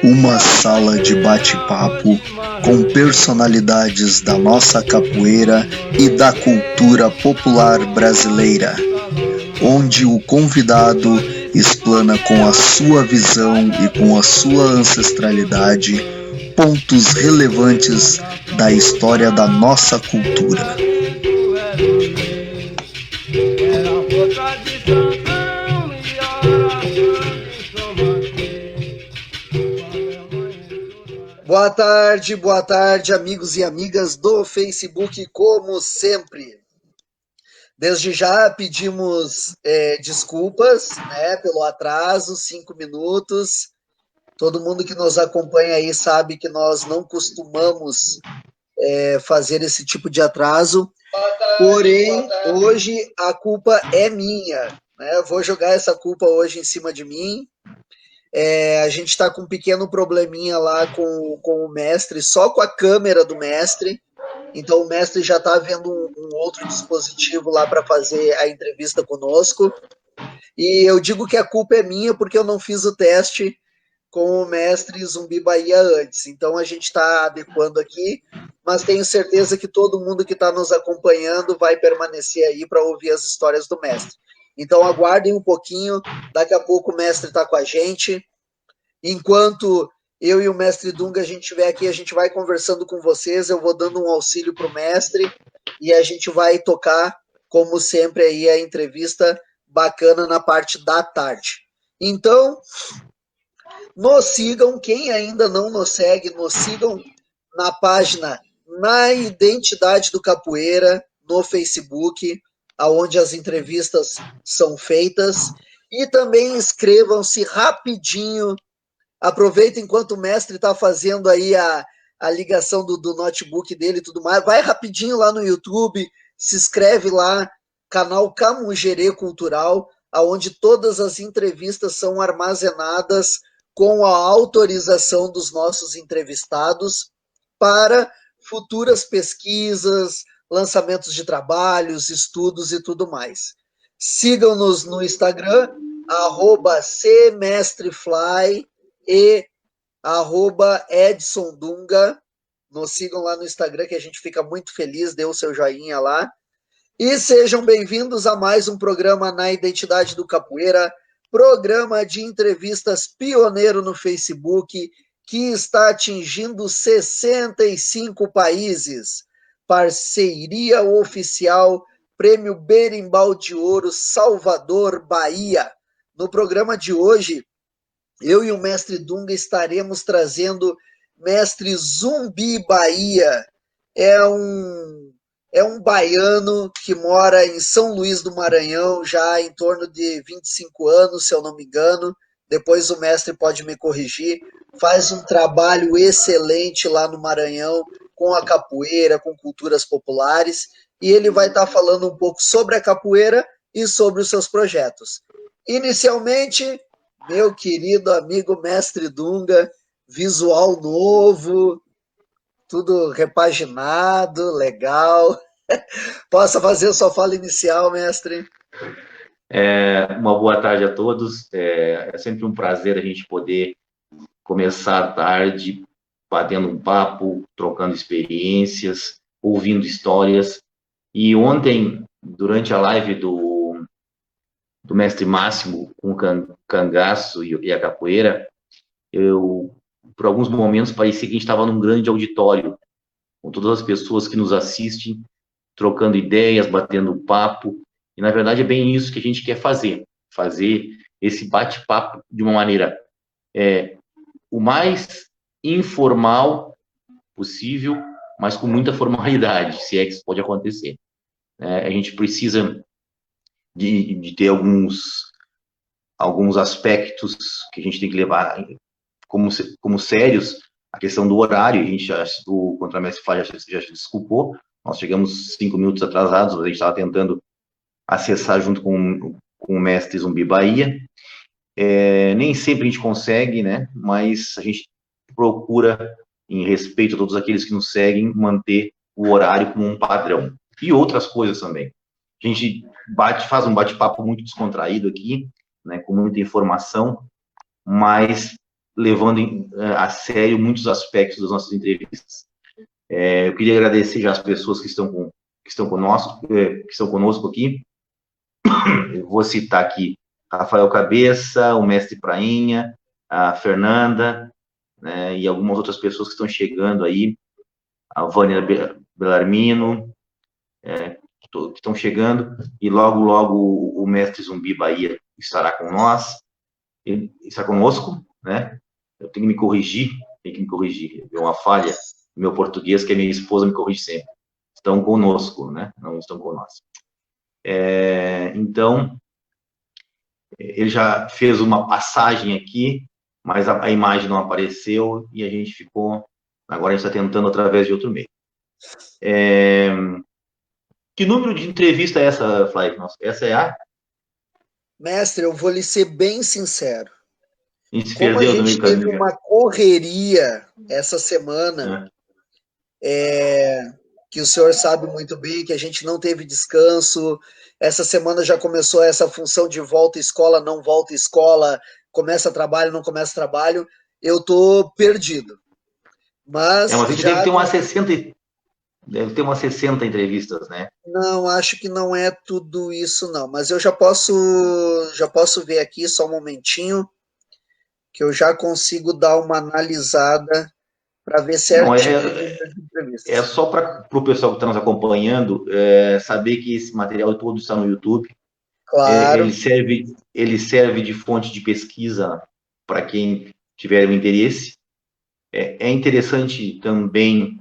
Uma sala de bate-papo com personalidades da nossa capoeira e da cultura popular brasileira, onde o convidado explana com a sua visão e com a sua ancestralidade pontos relevantes da história da nossa cultura. Boa tarde, amigos e amigas do Facebook, como sempre. Desde já pedimos desculpas, né, pelo atraso, 5 minutos. Todo mundo que nos acompanha aí sabe que nós não costumamos fazer esse tipo de atraso. Porém, hoje a culpa é minha, né? Eu vou jogar essa culpa hoje em cima de mim. A gente está com um pequeno probleminha lá com o mestre, só com a câmera do mestre. Então o mestre já está vendo um outro dispositivo lá para fazer a entrevista conosco. E eu digo que a culpa é minha porque eu não fiz o teste com o mestre Zumbi Bahia antes. Então a gente está adequando aqui, mas tenho certeza que todo mundo que está nos acompanhando vai permanecer aí para ouvir as histórias do mestre. Então aguardem um pouquinho, daqui a pouco o mestre está com a gente. Enquanto eu e o mestre Dunga a gente estiver aqui, a gente vai conversando com vocês, eu vou dando um auxílio para o mestre e a gente vai tocar, como sempre, aí a entrevista bacana na parte da tarde. Então, nos sigam, quem ainda não nos segue, nos sigam na página Na Identidade do Capoeira, no Facebook, onde as entrevistas são feitas. E também inscrevam-se rapidinho. Aproveitem enquanto o mestre está fazendo aí a ligação do notebook dele e tudo mais. Vai rapidinho lá no YouTube, se inscreve lá, canal Camugere Cultural, onde todas as entrevistas são armazenadas com a autorização dos nossos entrevistados para futuras pesquisas, lançamentos de trabalhos, estudos e tudo mais. Sigam-nos no Instagram, @cmestrefly e @Edson Dunga. Nos sigam lá no Instagram que a gente fica muito feliz, dê o seu joinha lá. E sejam bem-vindos a mais um programa Na Identidade do Capoeira, programa de entrevistas pioneiro no Facebook, que está atingindo 65 países. Parceria oficial, Prêmio Berimbau de Ouro, Salvador, Bahia. No programa de hoje, eu e o mestre Dunga estaremos trazendo mestre Zumbi Bahia. É um baiano que mora em São Luís do Maranhão já há em torno de 25 anos, se eu não me engano. Depois o mestre pode me corrigir. Faz um trabalho excelente lá no Maranhão com a capoeira, com culturas populares. E ele vai estar falando um pouco sobre a capoeira e sobre os seus projetos. Inicialmente, meu querido amigo mestre Dunga, visual novo, tudo repaginado, legal. Possa fazer a sua fala inicial, mestre. Uma boa tarde a todos. É sempre um prazer a gente poder começar a tarde batendo um papo, trocando experiências, ouvindo histórias. E ontem, durante a live do mestre Máximo com o cangaço e a capoeira, por alguns momentos, parecia que a gente estava num grande auditório, com todas as pessoas que nos assistem, trocando ideias, batendo papo. E, na verdade, é bem isso que a gente quer fazer esse bate-papo de uma maneira o mais informal possível, mas com muita formalidade, se é que isso pode acontecer. A gente precisa de ter alguns aspectos que a gente tem que levar como sérios. A questão do horário, a gente o contramestre Flávio já se desculpou, nós chegamos 5 minutos atrasados, a gente estava tentando acessar junto com o mestre Zumbi Bahia. Nem sempre a gente consegue, né? Mas a gente procura, em respeito a todos aqueles que nos seguem, manter o horário como um padrão. E outras coisas também. A gente faz um bate-papo muito descontraído aqui, né, com muita informação, mas levando a sério muitos aspectos das nossas entrevistas. Eu queria agradecer já as pessoas que estão conosco aqui. Eu vou citar aqui Rafael Cabeça, o Mestre Prainha, a Fernanda, né, e algumas outras pessoas que estão chegando aí, a Vânia Belarmino, que estão chegando, e logo, logo o Mestre Zumbi Bahia estará com nós, ele está conosco, né? Eu tenho que me corrigir, é uma falha no meu português, que a minha esposa me corrige sempre. Estão conosco, né? Não estão conosco. Então, ele já fez uma passagem aqui, mas a imagem não apareceu e a gente ficou. Agora a gente está tentando através de outro meio. Que número de entrevista é essa, Flávio? Essa é a. Mestre, eu vou lhe ser bem sincero. A gente se Como a perdeu no meio gente do teve caminho. uma correria essa semana, que o senhor sabe muito bem, que a gente não teve descanso. Essa semana já começou essa função de volta escola, não volta escola, começa trabalho, não começa trabalho. Eu tô perdido. Mas Mas aqui já deve ter umas 60 entrevistas, né? não acho que não é tudo isso não, mas eu já posso ver aqui só um momentinho que eu já consigo dar uma analisada para ver Não, certinho o número de é entrevistas. só para o pessoal que está nos acompanhando saber que esse material todo está no YouTube. Claro. Ele serve de fonte de pesquisa para quem tiver o interesse. É interessante também,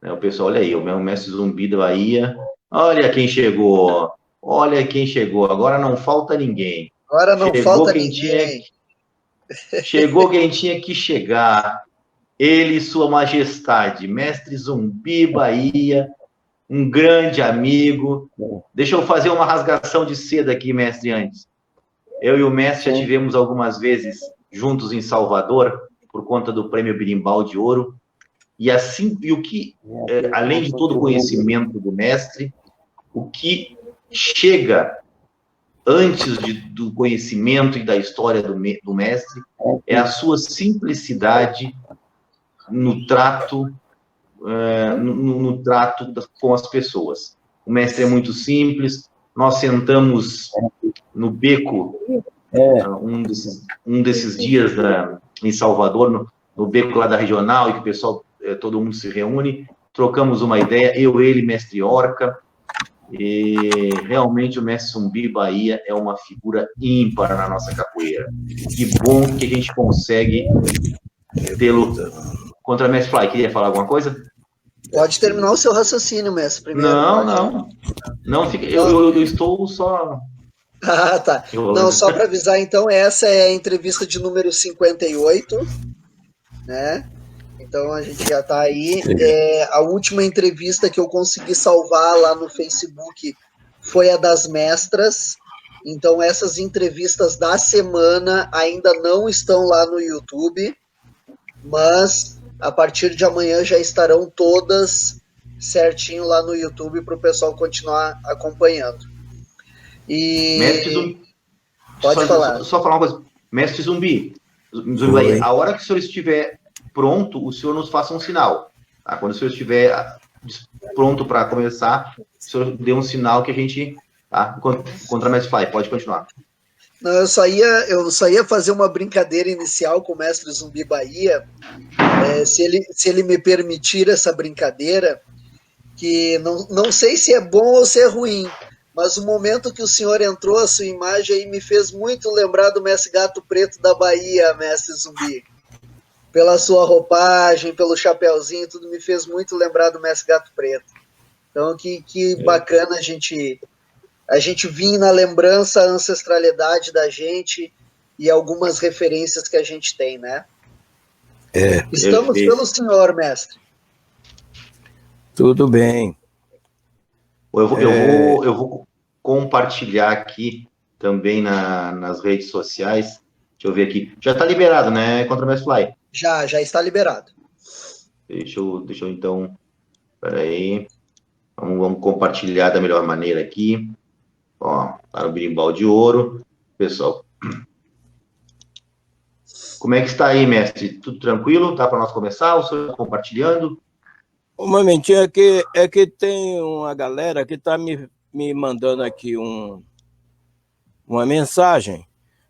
né, o pessoal, olha aí, o meu Mestre Zumbi da Bahia, olha quem chegou, agora não falta ninguém. Agora não Chegou falta quem tinha, ninguém. chegou quem tinha que chegar. Ele, Sua Majestade, Mestre Zumbi Bahia, um grande amigo. Deixa eu fazer uma rasgação de seda aqui, mestre, antes. Eu e o mestre já tivemos algumas vezes juntos em Salvador, por conta do Prêmio Birimbau de Ouro. E assim, além de todo o conhecimento do mestre, o que chega antes do conhecimento e da história do mestre é a sua simplicidade no trato no trato com as pessoas. O mestre é muito simples. Nós sentamos no beco um desses dias em Salvador, no beco lá da regional, e que o pessoal, todo mundo se reúne, trocamos uma ideia, eu, ele, mestre Orca, e realmente o mestre Zumbi Bahia é uma figura ímpar na nossa capoeira. Que bom que a gente consegue tê-lo contra o mestre Fly. Queria falar alguma coisa? Pode terminar o seu raciocínio, mestre, primeiro. Não, eu estou só. Ah, tá. Não, só para avisar, então, essa é a entrevista de número 58, né? Então a gente já está aí. A última entrevista que eu consegui salvar lá no Facebook foi a das mestras. Então essas entrevistas da semana ainda não estão lá no YouTube, mas a partir de amanhã já estarão todas certinho lá no YouTube para o pessoal continuar acompanhando. E Mestre Zumbi, pode falar. Só falar uma coisa. Mestre Zumbi, a hora que o senhor estiver pronto, o senhor nos faça um sinal. Tá? Quando o senhor estiver pronto para começar, o senhor dê um sinal que a gente. Tá? Contra a Mestre Fly, pode continuar. Não, eu só ia fazer uma brincadeira inicial com o mestre Zumbi Bahia, se ele me permitir essa brincadeira, que não sei se é bom ou se é ruim, mas o momento que o senhor entrou, a sua imagem aí me fez muito lembrar do mestre Gato Preto da Bahia, mestre Zumbi. Pela sua roupagem, pelo chapéuzinho, tudo me fez muito lembrar do mestre Gato Preto. Então, que bacana a gente vir na lembrança, a ancestralidade da gente e algumas referências que a gente tem, né? Estamos pelo senhor, mestre. Tudo bem. Eu vou compartilhar aqui também nas redes sociais. Deixa eu ver aqui. Já está liberado, né, contra o Mestre Fly? Já está liberado. Deixa eu então. Espera aí. Vamos compartilhar da melhor maneira aqui. Ó, para o Birimbau de Ouro. Pessoal. Como é que está aí, mestre? Tudo tranquilo? Dá para nós começar? O senhor está compartilhando? Um momentinho, é que tem uma galera que está me mandando aqui uma mensagem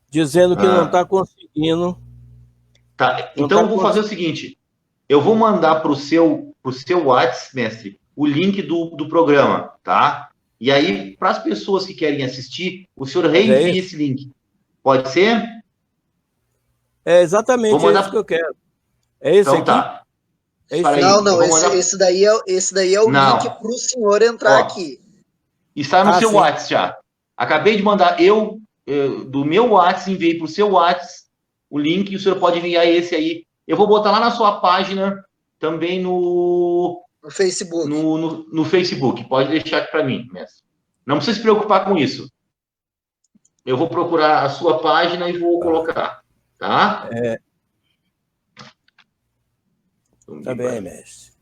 dizendo que não está conseguindo. Tá. Então eu vou fazer o seguinte: eu vou mandar para o seu WhatsApp, mestre, o link do programa, tá? E aí, para as pessoas que querem assistir, o senhor reenvia esse link. Pode ser? É exatamente isso que eu quero. É esse então, aqui? Tá. É esse não, esse daí é o link para o senhor entrar aqui. Está no seu WhatsApp já. Acabei de mandar do meu WhatsApp, enviei para o seu WhatsApp o link e o senhor pode enviar esse aí. Eu vou botar lá na sua página, também no Facebook. No Facebook. Pode deixar aqui para mim, mestre. Não precisa se preocupar com isso. Eu vou procurar a sua página e vou colocar, tá? Tá bem, mestre.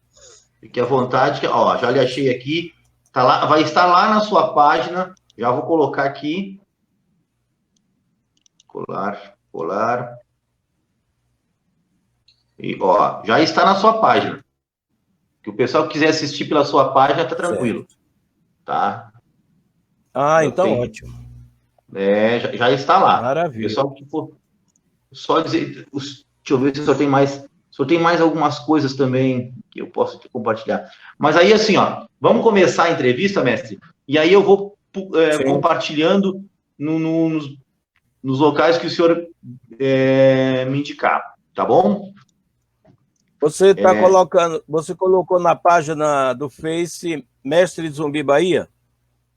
Fique à vontade. Ó, já lhe achei aqui. Tá lá, vai estar lá na sua página. Já vou colocar aqui. Colar. E, ó, já está na sua página. Que o pessoal que quiser assistir pela sua página, tá tranquilo. Certo. Tá? Então ótimo. Já está lá. Maravilha. Pessoal que for só dizer, deixa eu ver se o senhor tem mais. O senhor tem mais algumas coisas também que eu posso te compartilhar. Mas aí, assim, ó, vamos começar a entrevista, mestre, e aí eu vou compartilhando nos locais que o senhor me indicar, tá bom? Você está colocando, você colocou na página do Face Mestre Zumbi Bahia?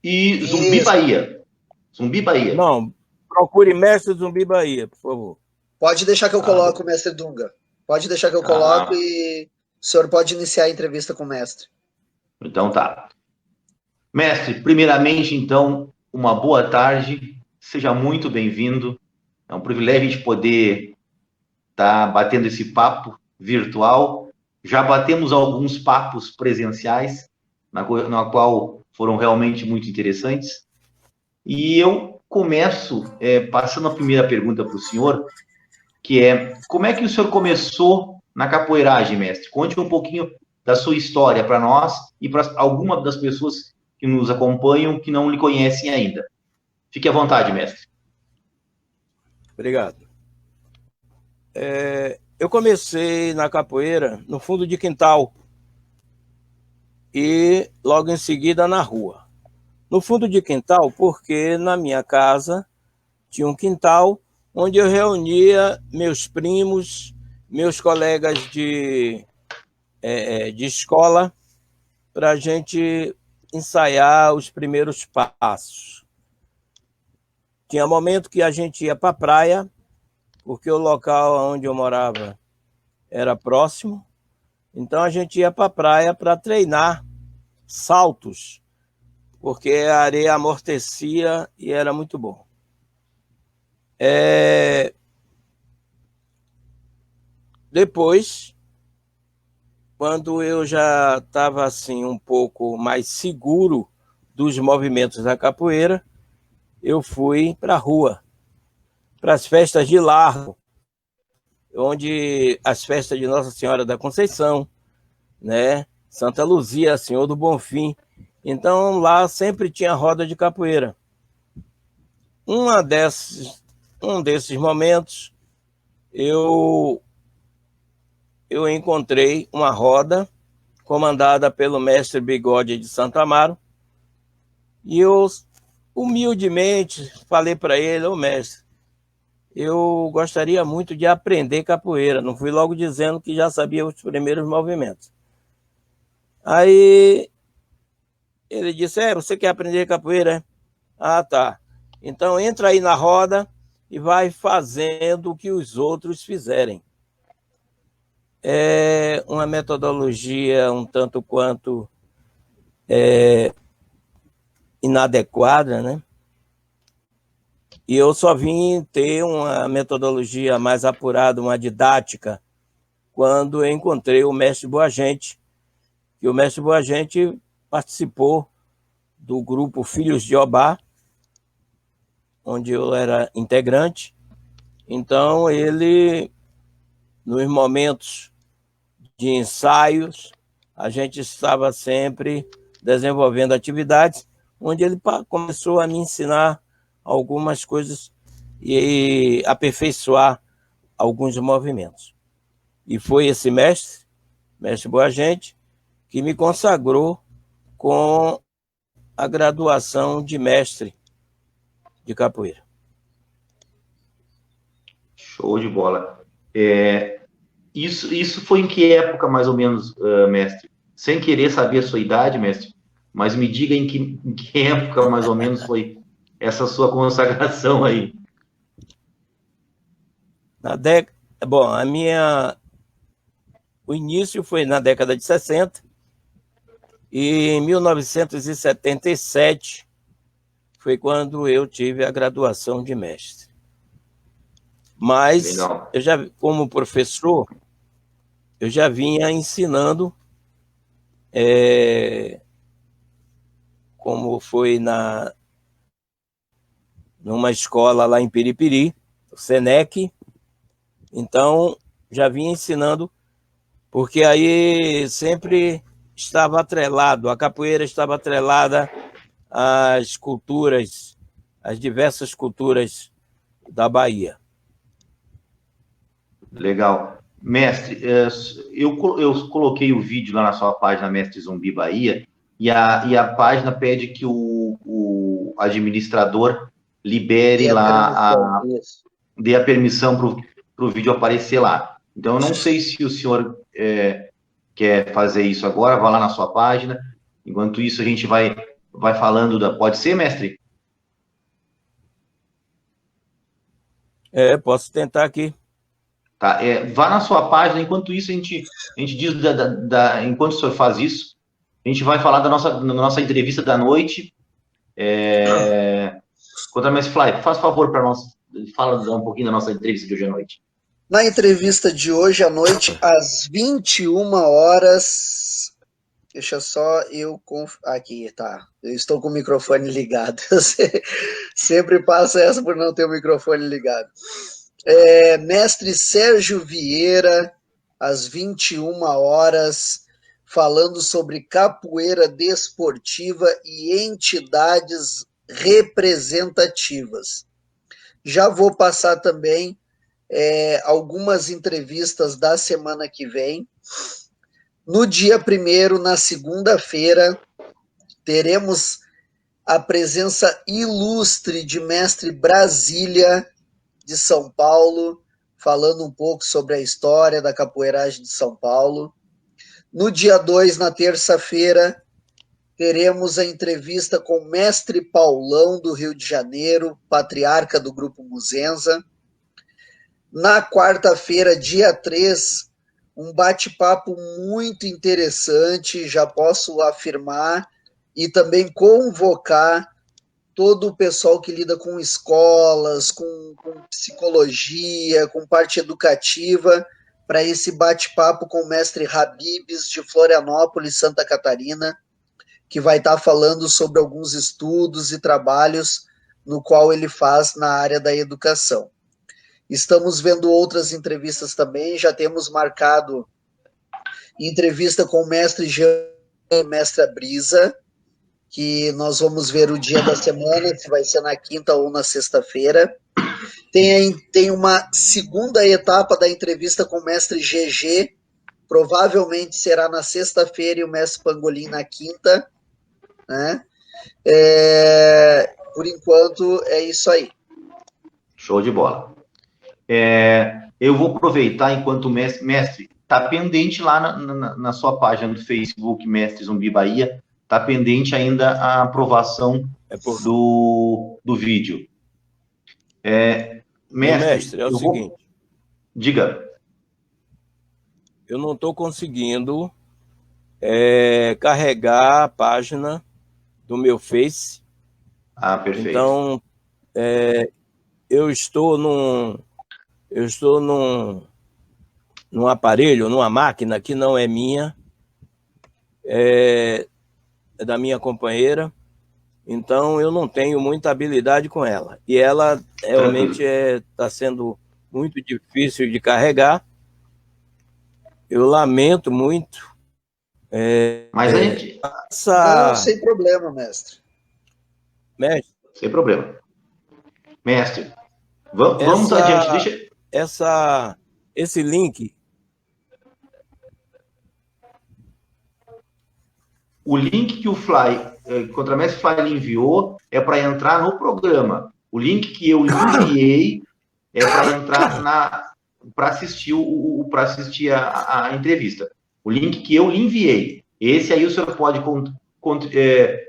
E Zumbi Bahia. Zumbi Bahia. Não, procure Mestre Zumbi Bahia, por favor. Pode deixar que eu coloco, mestre Dunga. Pode deixar que eu coloco e o senhor pode iniciar a entrevista com o mestre. Então tá. Mestre, primeiramente, então, uma boa tarde. Seja muito bem-vindo. É um privilégio de poder estar batendo esse papo virtual. Já batemos alguns papos presenciais, na qual foram realmente muito interessantes. E eu começo passando a primeira pergunta para o senhor, que é: como é que o senhor começou na capoeiragem, mestre? Conte um pouquinho da sua história para nós e para algumas das pessoas que nos acompanham que não lhe conhecem ainda. Fique à vontade, mestre. Obrigado. Eu comecei na capoeira no fundo de quintal e logo em seguida na rua. No fundo de quintal, porque na minha casa tinha um quintal onde eu reunia meus primos, meus colegas de escola, para a gente ensaiar os primeiros passos. Tinha momento que a gente ia para a praia, porque o local onde eu morava era próximo, então a gente ia para a praia para treinar saltos, porque a areia amortecia e era muito bom. Depois, quando eu já estava assim um pouco mais seguro dos movimentos da capoeira, eu fui para a rua, para as festas de largo, onde as festas de Nossa Senhora da Conceição, né, Santa Luzia, Senhor do Bonfim. Então lá sempre tinha roda de capoeira. Um desses momentos, eu encontrei uma roda comandada pelo mestre Bigode de Santo Amaro, e eu humildemente falei para ele: ô mestre, eu gostaria muito de aprender capoeira. Não fui logo dizendo que já sabia os primeiros movimentos. Aí ele disse: você quer aprender capoeira? Ah, tá. Então entra aí na roda e vai fazendo o que os outros fizerem. É uma metodologia um tanto quanto inadequada, né? E eu só vim ter uma metodologia mais apurada, uma didática, quando eu encontrei o mestre Boagente, que o mestre Boagente participou do grupo Filhos de Obá, onde eu era integrante. Então ele nos momentos de ensaios, a gente estava sempre desenvolvendo atividades, onde ele começou a me ensinar algumas coisas e aperfeiçoar alguns movimentos. E foi esse mestre Boagente, que me consagrou com a graduação de mestre de capoeira. Show de bola. Isso foi em que época, mais ou menos, mestre? Sem querer saber a sua idade, mestre, mas me diga em que época, mais ou menos, foi essa sua consagração aí. Bom, o início foi na década de 60, e em 1977 foi quando eu tive a graduação de mestre. Mas, como professor, eu já vinha ensinando, como foi numa escola lá em Piripiri, o Senec. Então, já vinha ensinando, porque aí sempre estava atrelado, a capoeira estava atrelada às culturas, às diversas culturas da Bahia. Legal. Mestre, eu coloquei o vídeo lá na sua página, Mestre Zumbi Bahia, e a página pede que o administrador libere lá, dê a permissão para o vídeo aparecer lá. Então, eu não sei se o senhor quer fazer isso agora, vá lá na sua página. Enquanto isso, a gente vai falando Pode ser, mestre? Posso tentar aqui. Tá, vá na sua página. Enquanto isso, a gente diz, enquanto o senhor faz isso, a gente vai falar da nossa entrevista da noite. Contra Mestre Fly, faz favor para nós, fala um pouquinho da nossa entrevista de hoje à noite. Na entrevista de hoje à noite, às 21 horas, deixa só eu... Aqui, tá. Eu estou com o microfone ligado. Eu sempre passo essa por não ter o microfone ligado. Mestre Sérgio Vieira, às 21 horas, falando sobre capoeira desportiva e entidades representativas. Já vou passar também algumas entrevistas da semana que vem. No dia 1º, na segunda-feira, teremos a presença ilustre de Mestre Brasília, de São Paulo, falando um pouco sobre a história da capoeiragem de São Paulo. No dia 2, na terça-feira, teremos a entrevista com o Mestre Paulão, do Rio de Janeiro, patriarca do Grupo Muzenza. Na quarta-feira, dia 3, um bate-papo muito interessante, já posso afirmar, e também convocar todo o pessoal que lida com escolas, com psicologia, com parte educativa, para esse bate-papo com o mestre Habibs, de Florianópolis, Santa Catarina, que vai estar falando sobre alguns estudos e trabalhos no qual ele faz na área da educação. Estamos vendo outras entrevistas também, já temos marcado entrevista com o mestre Jean e mestra Brisa, que nós vamos ver o dia da semana, se vai ser na quinta ou na sexta-feira. Tem uma segunda etapa da entrevista com o mestre GG, provavelmente será na sexta-feira, e o mestre Pangolim na quinta, né? Por enquanto, é isso aí. Show de bola. Eu vou aproveitar enquanto o mestre está pendente lá na sua página do Facebook, Mestre Zumbi Bahia, está pendente ainda a aprovação do vídeo. Mestre, o seguinte. Diga. Eu não estou conseguindo carregar a página do meu Face. Ah, perfeito. Então, eu estou num aparelho, numa máquina que não é minha, é da minha companheira, então eu não tenho muita habilidade com ela. E ela realmente está sendo muito difícil de carregar, Eu lamento muito. Mas a gente... Não, sem problema, mestre. Mestre, sem problema. Mestre, vamos adiante. Esse link... O link que o Contramestre Fly lhe enviou é para entrar no programa. O link que eu lhe enviei é para entrar para assistir a entrevista. O link que eu lhe enviei. Esse aí o senhor pode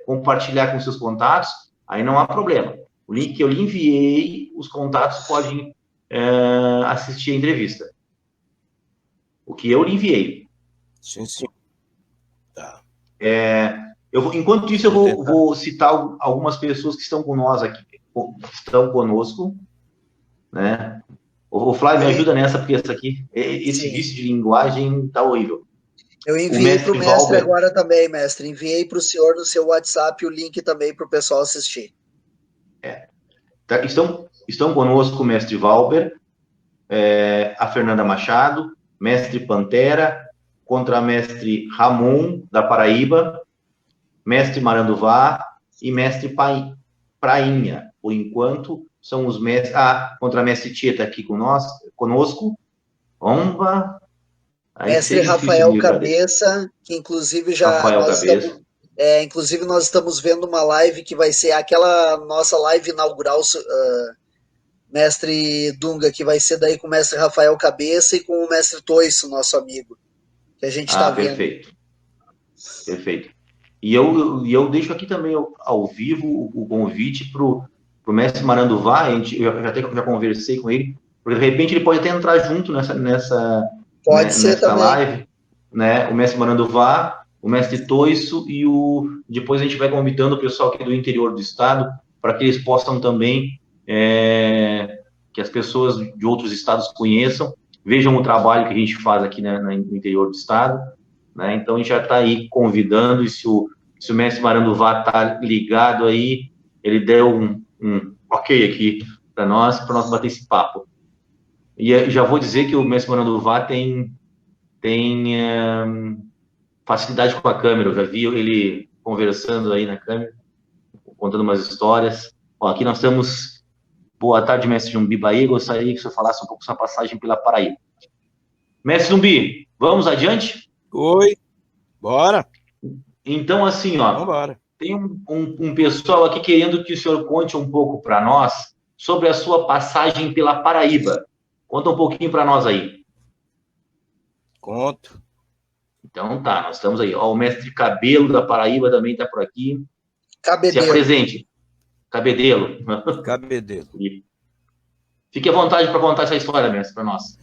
compartilhar com seus contatos, aí não há problema. O link que eu lhe enviei, os contatos podem assistir a entrevista. O que eu lhe enviei. Sim, sim. Tá. Enquanto isso, eu vou citar algumas pessoas que estão com nós aqui, que estão conosco, né? O Flávio me ajuda nessa, porque esse vício de linguagem está horrível. Eu enviei para o mestre agora também, mestre. Enviei para o senhor no seu WhatsApp o link também para o pessoal assistir. Estão conosco o mestre Valber, a Fernanda Machado, mestre Pantera, contramestre Ramon, da Paraíba, mestre Maranduvá e mestre Prainha. Por enquanto, são os mestres... contramestre Tieta aqui conosco. Omba. Mestre Rafael Cabeça, que inclusive nós estamos vendo uma live que vai ser aquela nossa live inaugural, mestre Dunga, que vai ser daí com o mestre Rafael Cabeça e com o mestre Toiço, nosso amigo, que a gente está vendo. Perfeito. E eu deixo aqui também ao vivo o convite para o mestre Maranduvá. Eu já conversei com ele, porque de repente ele pode até entrar junto nessa live, né? O mestre Maranduvá, o mestre Toiço e depois a gente vai convidando o pessoal aqui do interior do estado para que eles possam também, que as pessoas de outros estados conheçam, vejam o trabalho que a gente faz aqui, né, no interior do estado, né? Então a gente já está aí convidando, e se o mestre Maranduvá está ligado aí, ele deu um ok aqui para nós bater esse papo. E já vou dizer que o mestre Maranduvá tem facilidade com a câmera. Eu já vi ele conversando aí na câmera, contando umas histórias. Aqui nós temos... Boa tarde, mestre Zumbi Bahia. Gostaria que o senhor falasse um pouco sua passagem pela Paraíba. Mestre Zumbi, vamos adiante? Oi, bora. Então, assim, tem um pessoal aqui querendo que o senhor conte um pouco para nós sobre a sua passagem pela Paraíba. Conta um pouquinho para nós aí. Conto. Então tá, nós estamos aí. O mestre Cabelo da Paraíba também está por aqui. Cabedelo. Se apresente. Cabedelo. Cabedelo. Fique à vontade para contar essa história, mestre, para nós.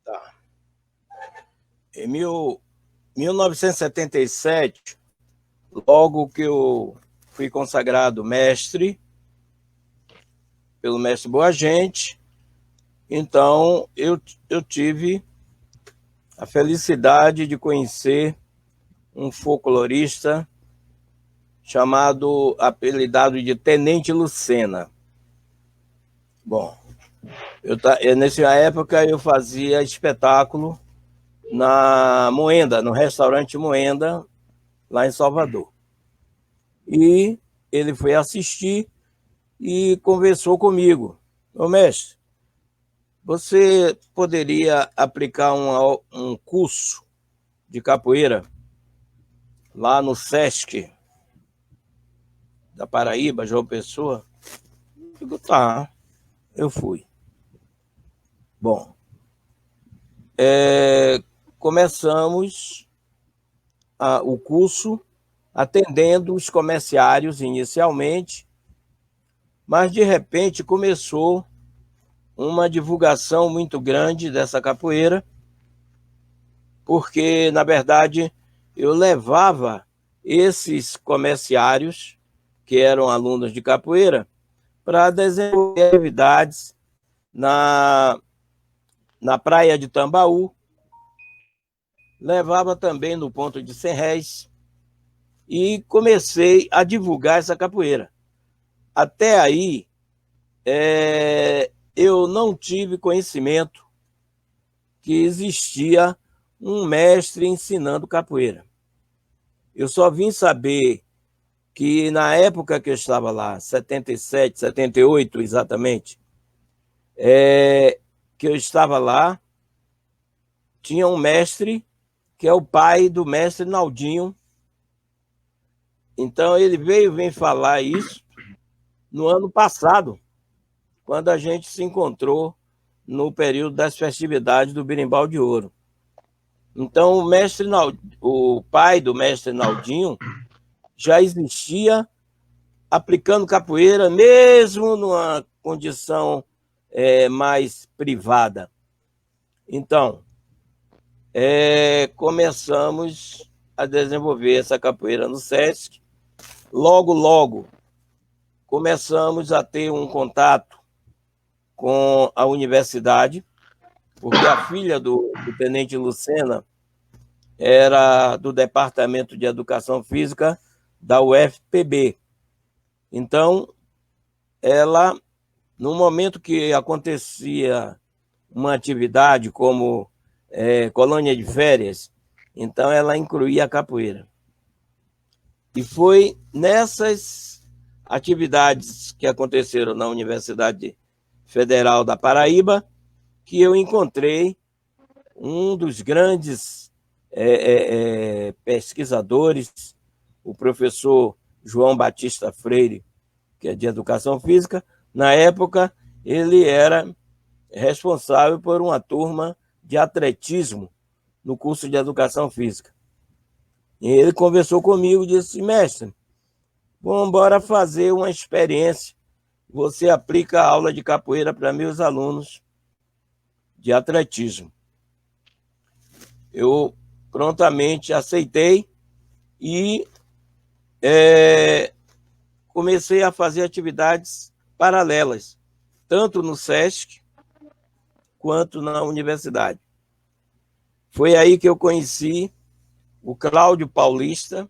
Tá. Em 1977, logo que eu fui consagrado mestre pelo mestre Boagente, então eu tive a felicidade de conhecer um folclorista apelidado de Tenente Lucena. Bom, nessa época eu fazia espetáculo na Moenda, no restaurante Moenda, lá em Salvador. E ele foi assistir e conversou comigo. Ô mestre, você poderia aplicar um curso de capoeira lá no Sesc da Paraíba, João Pessoa? Eu digo, tá, eu fui. Bom, começamos o curso atendendo os comerciários inicialmente, mas de repente começou uma divulgação muito grande dessa capoeira, porque, na verdade, eu levava esses comerciários, que eram alunos de capoeira, para desenvolver atividades na praia de Tambaú, levava também no ponto de Serrés e comecei a divulgar essa capoeira. Até aí, eu não tive conhecimento que existia um mestre ensinando capoeira. Eu só vim saber que na época que eu estava lá, 77, 78 exatamente, que eu estava lá, tinha um mestre que é o pai do mestre Naldinho. Então ele vem falar isso no ano passado, quando a gente se encontrou no período das festividades do Berimbau de Ouro. Então o pai do mestre Naldinho já existia aplicando capoeira, mesmo numa condição mais privada. Então, começamos a desenvolver essa capoeira no SESC. Logo, logo, começamos a ter um contato com a universidade, porque a filha do tenente Lucena era do Departamento de Educação Física da UFPB. Então, ela, no momento que acontecia uma atividade como colônia de férias, então ela incluía a capoeira. E foi nessas atividades que aconteceram na Universidade Federal da Paraíba que eu encontrei um dos grandes pesquisadores, o professor João Batista Freire, que é de Educação Física. Na época, ele era responsável por uma turma de atletismo no curso de Educação Física. E ele conversou comigo e disse: mestre, vamos embora fazer uma experiência. Você aplica a aula de capoeira para meus alunos de atletismo. Eu prontamente aceitei e comecei a fazer atividades paralelas, tanto no SESC quanto na universidade. Foi aí que eu conheci o Cláudio Paulista,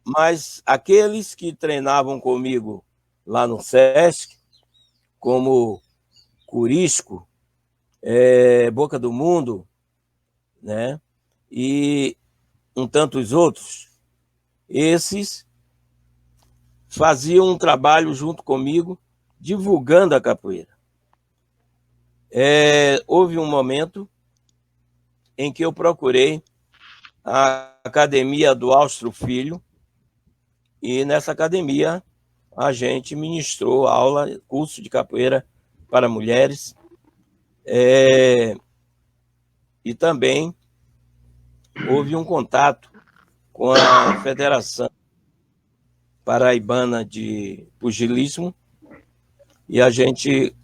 mas aqueles que treinavam comigo lá no SESC, como Curisco, Boca do Mundo, né, e tantos outros, esses faziam um trabalho junto comigo, divulgando a capoeira. Houve um momento em que eu procurei a academia do Austro Filho, e nessa academia a gente ministrou aula, curso de capoeira para mulheres, e também houve um contato com a Federação Paraibana de Pugilismo, e a gente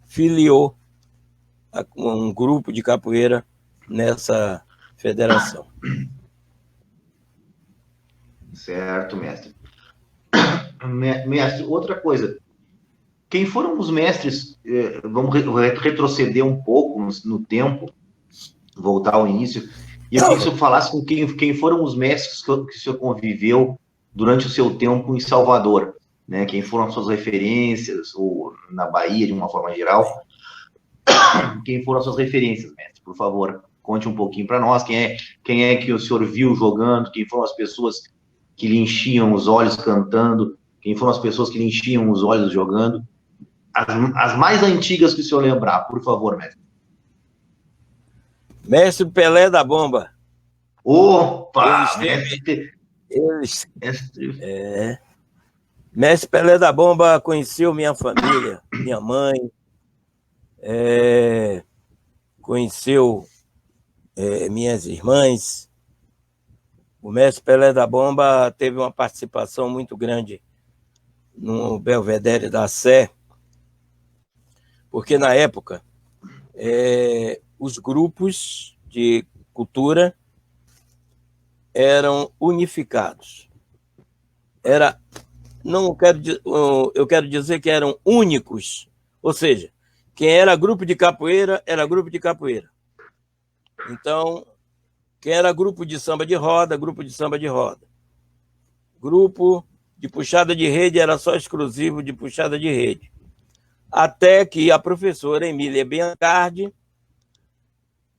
filiou um grupo de capoeira nessa federação. Certo, mestre. Mestre, outra coisa. Quem foram os mestres? Vamos retroceder um pouco no tempo, voltar ao início. E eu queria que o senhor falasse com quem foram os mestres que o senhor conviveu durante o seu tempo em Salvador, né? Quem foram as suas referências, ou na Bahia, de uma forma geral. Quem foram as suas referências, mestre? Por favor, conte um pouquinho para nós. Quem é que o senhor viu jogando? Quem foram as pessoas que lhe enchiam os olhos cantando? Quem foram as pessoas que lhe enchiam os olhos jogando? As mais antigas que o senhor lembrar, por favor, mestre. Mestre Pelé da Bomba. Opa! Mestre Pelé da Bomba conheceu minha família, minha mãe, conheceu minhas irmãs. O mestre Pelé da Bomba teve uma participação muito grande no Belvedere da Sé, porque na época os grupos de cultura eram unificados. Eu quero dizer que eram únicos, ou seja, quem era grupo de capoeira, era grupo de capoeira. Então, quem era grupo de samba de roda, grupo de samba de roda. Grupo de puxada de rede era só exclusivo de puxada de rede. até que a professora Emília Biancardi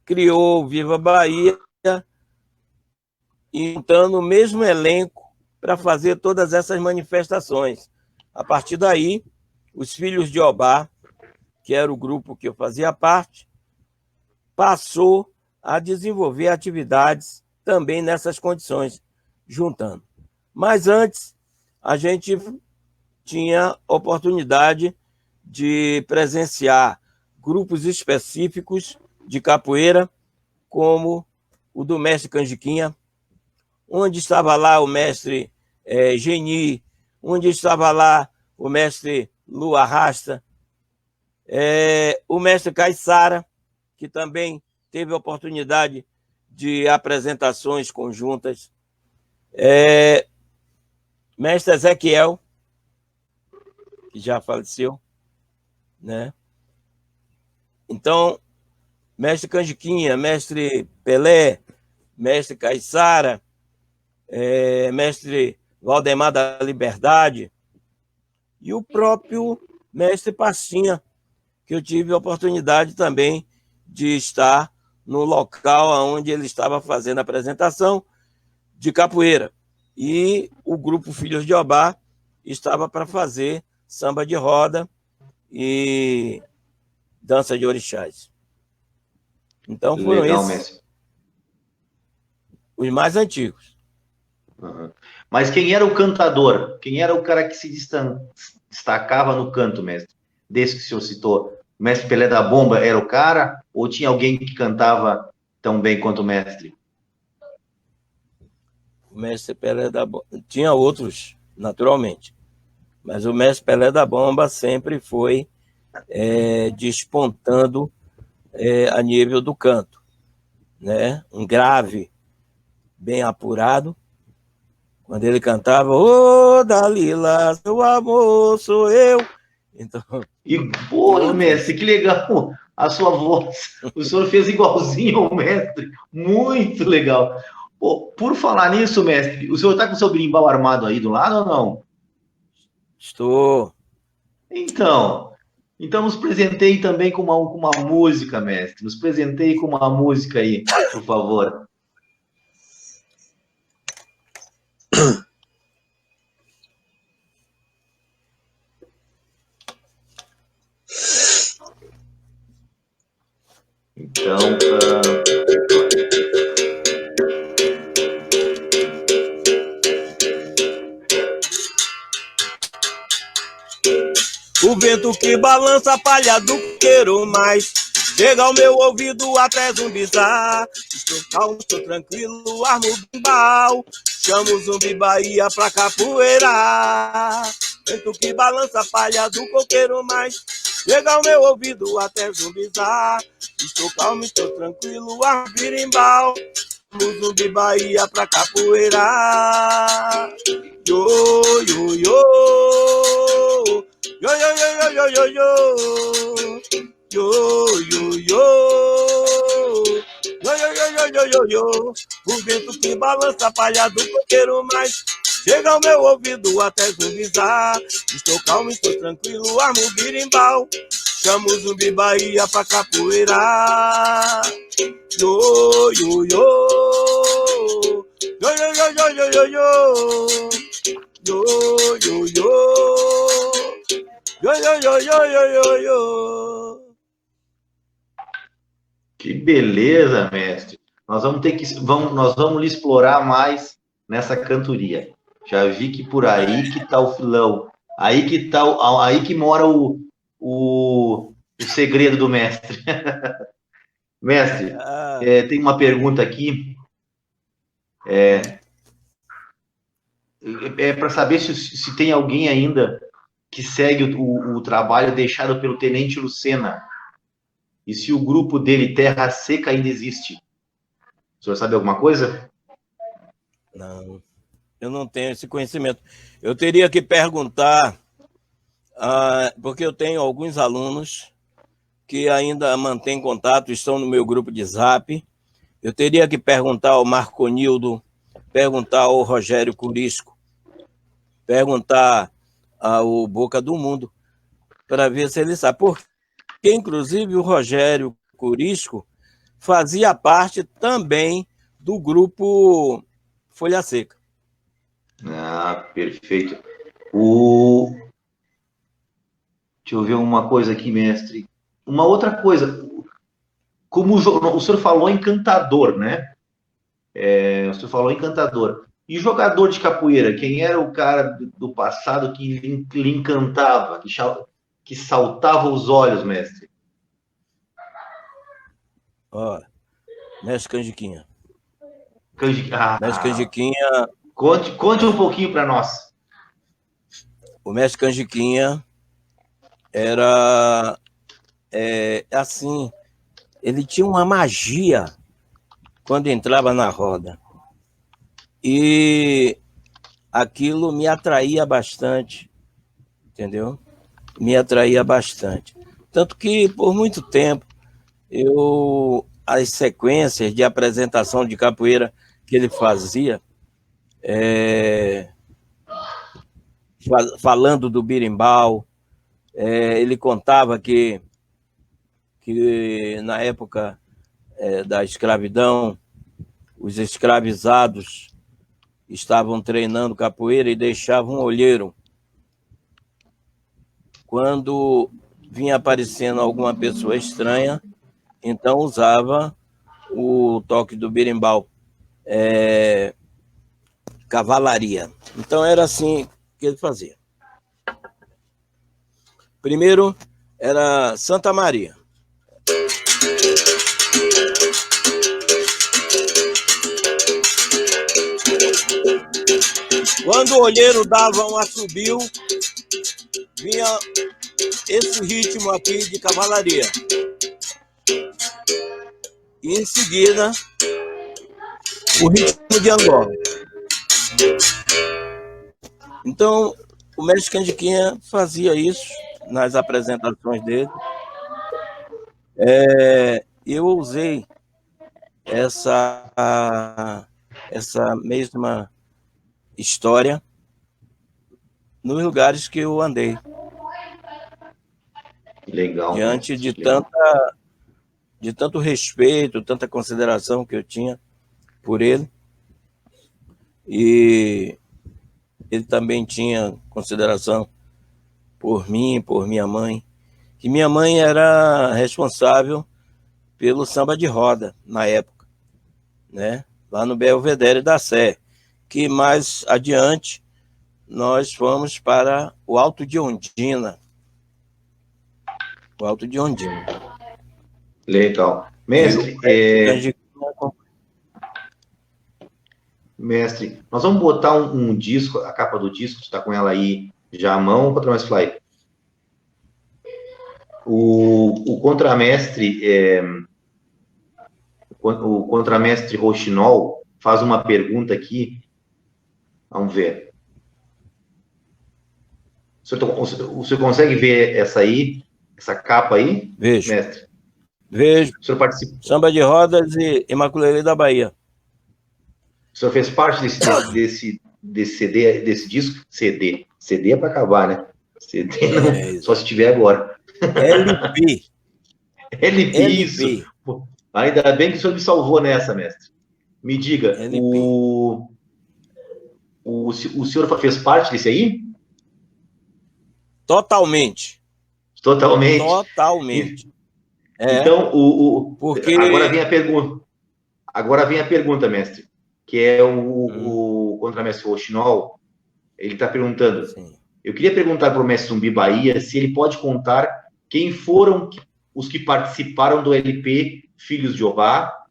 criou o Viva Bahia, juntando o mesmo elenco para fazer todas essas manifestações. A partir daí, os Filhos de Obá, que era o grupo que eu fazia parte, passou a desenvolver atividades também nessas condições, juntando. Mas antes, a gente tinha oportunidade de presenciar grupos específicos de capoeira, como o do mestre Canjiquinha, onde estava lá o mestre Geni, onde estava lá o mestre Lu Arrasta, o mestre Caiçara, que também teve oportunidade de apresentações conjuntas, mestre Ezequiel, que já faleceu, né? Então, mestre Canjiquinha, mestre Pelé, mestre Caiçara, mestre Valdemar da Liberdade e o próprio mestre Pastinha, que eu tive a oportunidade também de estar no local onde ele estava fazendo a apresentação de capoeira. E o grupo Filhos de Obá estava para fazer samba de roda e dança de orixás. Então foram Legal, esses mestre. os mais antigos. Uhum. Mas quem era o cantador? Quem era o cara que se destacava no canto, mestre? Desse que o senhor citou. O mestre Pelé da Bomba era o cara? Ou tinha alguém que cantava tão bem quanto o mestre? O mestre Pelé da Bomba. Tinha outros, naturalmente. Mas o mestre Pelé da Bomba sempre foi despontando a nível do canto, né? Um grave bem apurado. Quando ele cantava, ô Dalila, seu amor sou eu. Então, E, porra, mestre, que legal a sua voz. O senhor fez igualzinho ao mestre. Muito legal. Pô, por falar nisso, mestre, o senhor tá com o seu berimbau armado aí do lado ou não? estou. Então nos presentei também com uma música, mestre. Nos presentei com uma música aí, por favor. Então, O vento que balança a palha do coqueiro mais chega ao meu ouvido até zumbizar. Estou calmo, estou tranquilo, armo o bimbal, chamo o Zumbi Bahia pra capoeira. Vento que balança a palha do coqueiro mais chega ao meu ouvido até zumbizar. Estou calmo, estou tranquilo, armo o birimbau, chamo o Zumbi Bahia pra capoeira. Yo, yo, yo. Yo, yo, yo, yo, yo, yo, yo. Yo, yo, yo. Yo, yo, yo, yo, yo, yo, yo. O vento que balança a palha do coqueiro mais chega ao meu ouvido até zumbizar. Estou calmo, estou tranquilo, armo o birimbau, chamo o Zumbi Bahia pra capoeira. Yo, yo, yo. Yo, yo, yo, yo, yo, yo, yo. Yo, yo, yo. Yo, yo, yo, yo, yo, yo, yo. que beleza, mestre. Nós vamos ter que nós vamos lhe explorar mais nessa cantoria. Já vi que por aí que tá o filão. Aí que mora o segredo do mestre. Mestre, tem uma pergunta aqui. Para saber se tem alguém ainda que segue o trabalho deixado pelo Tenente Lucena e se o grupo dele, Terra Seca, ainda existe. O senhor sabe alguma coisa? Não, eu não tenho esse conhecimento. Eu teria que perguntar, porque eu tenho alguns alunos que ainda mantêm contato, estão no meu grupo de Zap. Eu teria que perguntar ao Marconildo, perguntar ao Rogério Curisco, perguntar ao Boca do Mundo, para ver se ele sabe. Porque, inclusive, o Rogério Curisco fazia parte também do grupo Folha Seca. Ah, perfeito. Deixa eu ver uma coisa aqui, mestre. Uma outra coisa, como o senhor falou encantador, né? O senhor falou encantador. E jogador de capoeira, quem era o cara do passado que lhe encantava, que saltava os olhos, mestre? Ó, Mestre Canjiquinha. Mestre Ah, Canjiquinha, conte um pouquinho para nós. o Mestre Canjiquinha era assim, ele tinha uma magia quando entrava na roda. E aquilo me atraía bastante, entendeu? Me atraía bastante. Tanto que, por muito tempo, as sequências de apresentação de capoeira que ele fazia, falando do birimbau, ele contava que na época da escravidão, os escravizados estavam treinando capoeira e deixavam um olheiro. Quando vinha aparecendo alguma pessoa estranha, então usava o toque do berimbau, cavalaria. Então era assim que ele fazia. Primeiro era Santa Maria. Quando o olheiro dava um assobio, vinha esse ritmo aqui de cavalaria. E em seguida, o ritmo de Angola. Então, o mestre Canjiquinha fazia isso nas apresentações dele. Eu usei essa mesma história nos lugares que eu andei. Legal. Diante de legal. tanto respeito, tanta consideração que eu tinha por ele. E ele também tinha consideração por mim, por minha mãe. Que minha mãe era responsável pelo samba de roda na época, né? Lá no Belvedere da Sé, que mais adiante nós fomos para o Alto de Ondina. O Alto de Ondina. Legal. Mestre, mestre, nós vamos botar um disco, a capa do disco, está com ela aí já à mão, Contramestre Fly. O contramestre, o contramestre Rochinol faz uma pergunta aqui. Vamos ver. O senhor consegue ver essa capa aí, Vejo. mestre? Vejo. O senhor participa? Samba de rodas e Imaculele da Bahia. O senhor fez parte desse CD, desse disco? CD é para acabar, né? CD não, só se tiver agora. LP. LP, isso. Ainda bem que o senhor me salvou nessa, mestre. Me diga, o senhor fez parte desse aí? Totalmente. Então, porque... agora vem a pergunta, mestre, que é o contramestre Rochinol. Ele está perguntando. Sim. Eu queria perguntar para o mestre Zumbi Bahia se ele pode contar quem foram os que participaram do LP Filhos de Jeová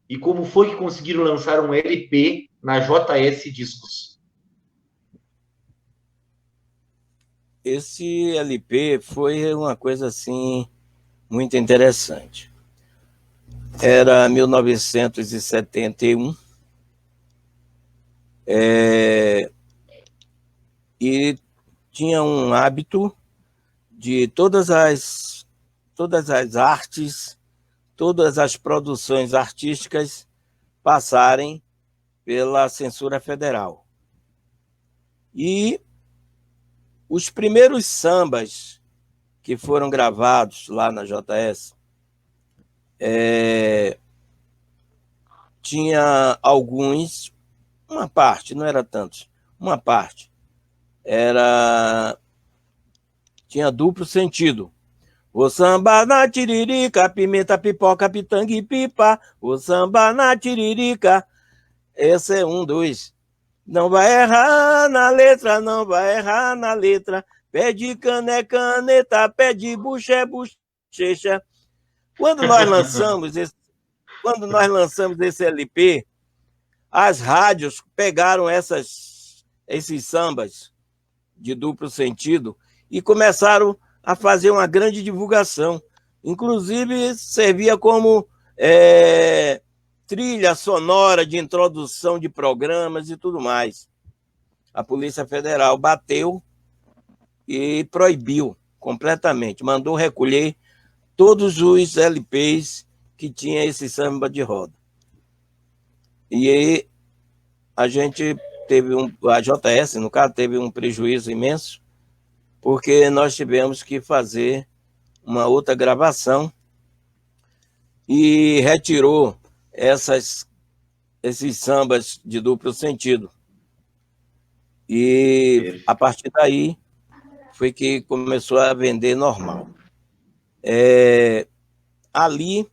e como foi que conseguiram lançar um LP na JS Discos. Esse LP foi uma coisa assim muito interessante. Era 1971 e tinha um hábito de todas as artes, todas as produções artísticas passarem pela censura federal. E os primeiros sambas que foram gravados lá na JS, tinha alguns, uma parte, não era tantos, uma parte, tinha duplo sentido. O samba na tiririca, pimenta, pipoca, pitanga e pipa. O samba na tiririca. Esse é 1, 2. Não vai errar na letra, não vai errar na letra. Pé de cana é caneta, pé de bucha é bochecha. Quando nós lançamos esse LP, as rádios pegaram esses sambas de duplo sentido e começaram a fazer uma grande divulgação. Inclusive, servia como trilha sonora de introdução de programas e tudo mais. A Polícia Federal bateu e proibiu completamente, mandou recolher todos os LPs que tinha esse samba de roda. E aí a gente teve a JS, no caso, teve um prejuízo imenso, porque nós tivemos que fazer uma outra gravação e retirou esses sambas de duplo sentido. E a partir daí foi que começou a vender normal. Ali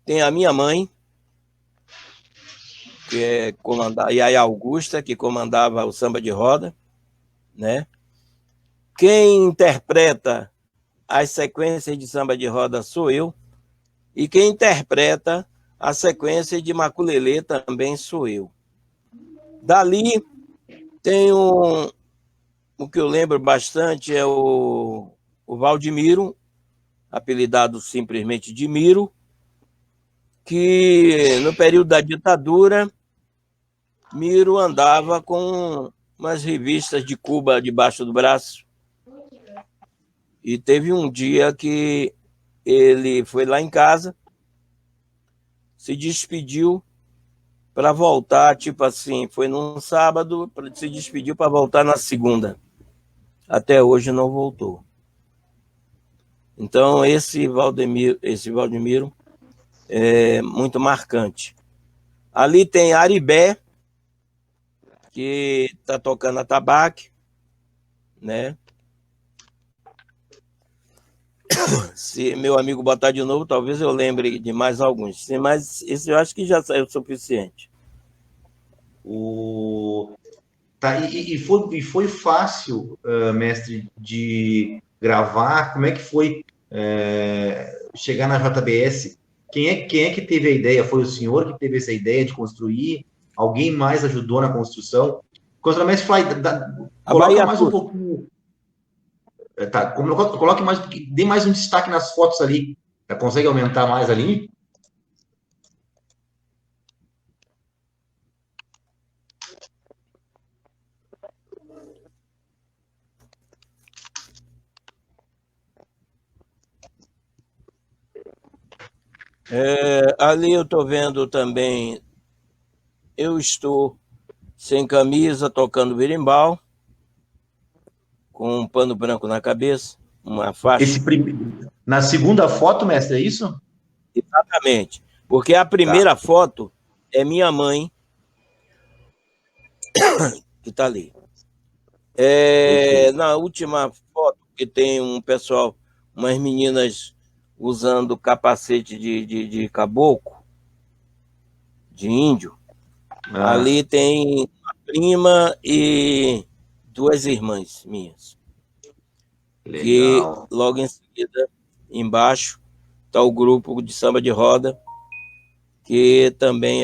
tem a minha mãe, que é Yaya Augusta, que comandava o samba de roda, né? Quem interpreta as sequências de samba de roda sou eu, e quem interpreta a sequência de maculelê também sou eu. Dali tem o que eu lembro bastante é o Valdemiro, apelidado simplesmente de Miro, que no período da ditadura, Miro andava com umas revistas de Cuba debaixo do braço. E teve um dia que ele foi lá em casa, se despediu para voltar, tipo assim, foi num sábado, se despediu para voltar na segunda. Até hoje não voltou. Então, esse Valdemiro é muito marcante. Ali tem Aribé, que está tocando atabaque, né? Se meu amigo botar de novo, talvez eu lembre de mais alguns. Mas esse eu acho que já saiu o suficiente. Tá, e foi fácil, mestre, de gravar? Como é que foi chegar na JBS? Quem é que teve a ideia? Foi o senhor que teve essa ideia de construir? Alguém mais ajudou na construção? Mestre Fly, coloca mais um pouquinho. Tá, coloque mais, dê mais um destaque nas fotos ali. Consegue aumentar mais ali? Ali eu estou vendo também, eu estou sem camisa, tocando berimbau, com um pano branco na cabeça, uma faixa. Na segunda foto, mestre, é isso? Exatamente, porque a primeira foto é minha mãe, que está ali. Na última foto, que tem um pessoal, umas meninas usando capacete de caboclo, de índio. Ali tem uma prima e 2 irmãs minhas. Legal. Que logo em seguida, embaixo, está o grupo de samba de roda, que também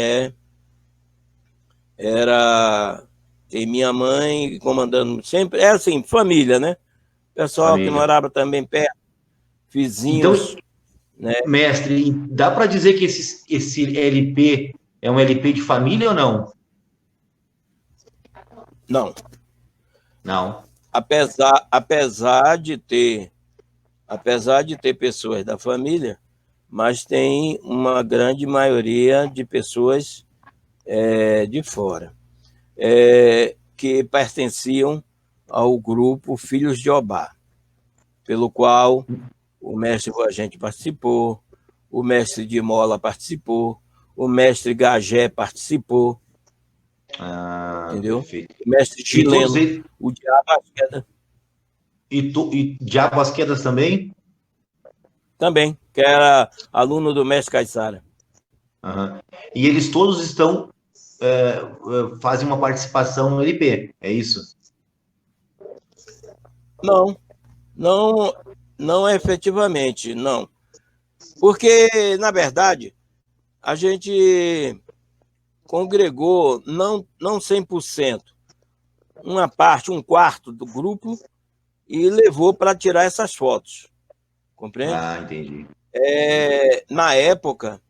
tem minha mãe comandando sempre, assim, família, né? Pessoal que morava também perto, vizinhos. Então, né? Mestre, dá para dizer que esse LP é um LP de família ou não? Não. Não. Apesar de ter pessoas da família, mas tem uma grande maioria de pessoas de fora, que pertenciam ao grupo Filhos de Obá. pelo qual o mestre Boagente participou, o mestre de Mola participou, o mestre Gagé participou, entendeu? Perfeito. O mestre E todos chileno, eles, o Diabo às Quedas, e Diabo às Quedas também? também, que era aluno do mestre Caissara. Aham. E eles todos estão, fazem uma participação no LP, é isso? Não, não, não efetivamente, não. Porque, na verdade, a gente congregou, não 100%, uma parte, um quarto do grupo, e levou para tirar essas fotos, compreende? Ah, entendi. Na época,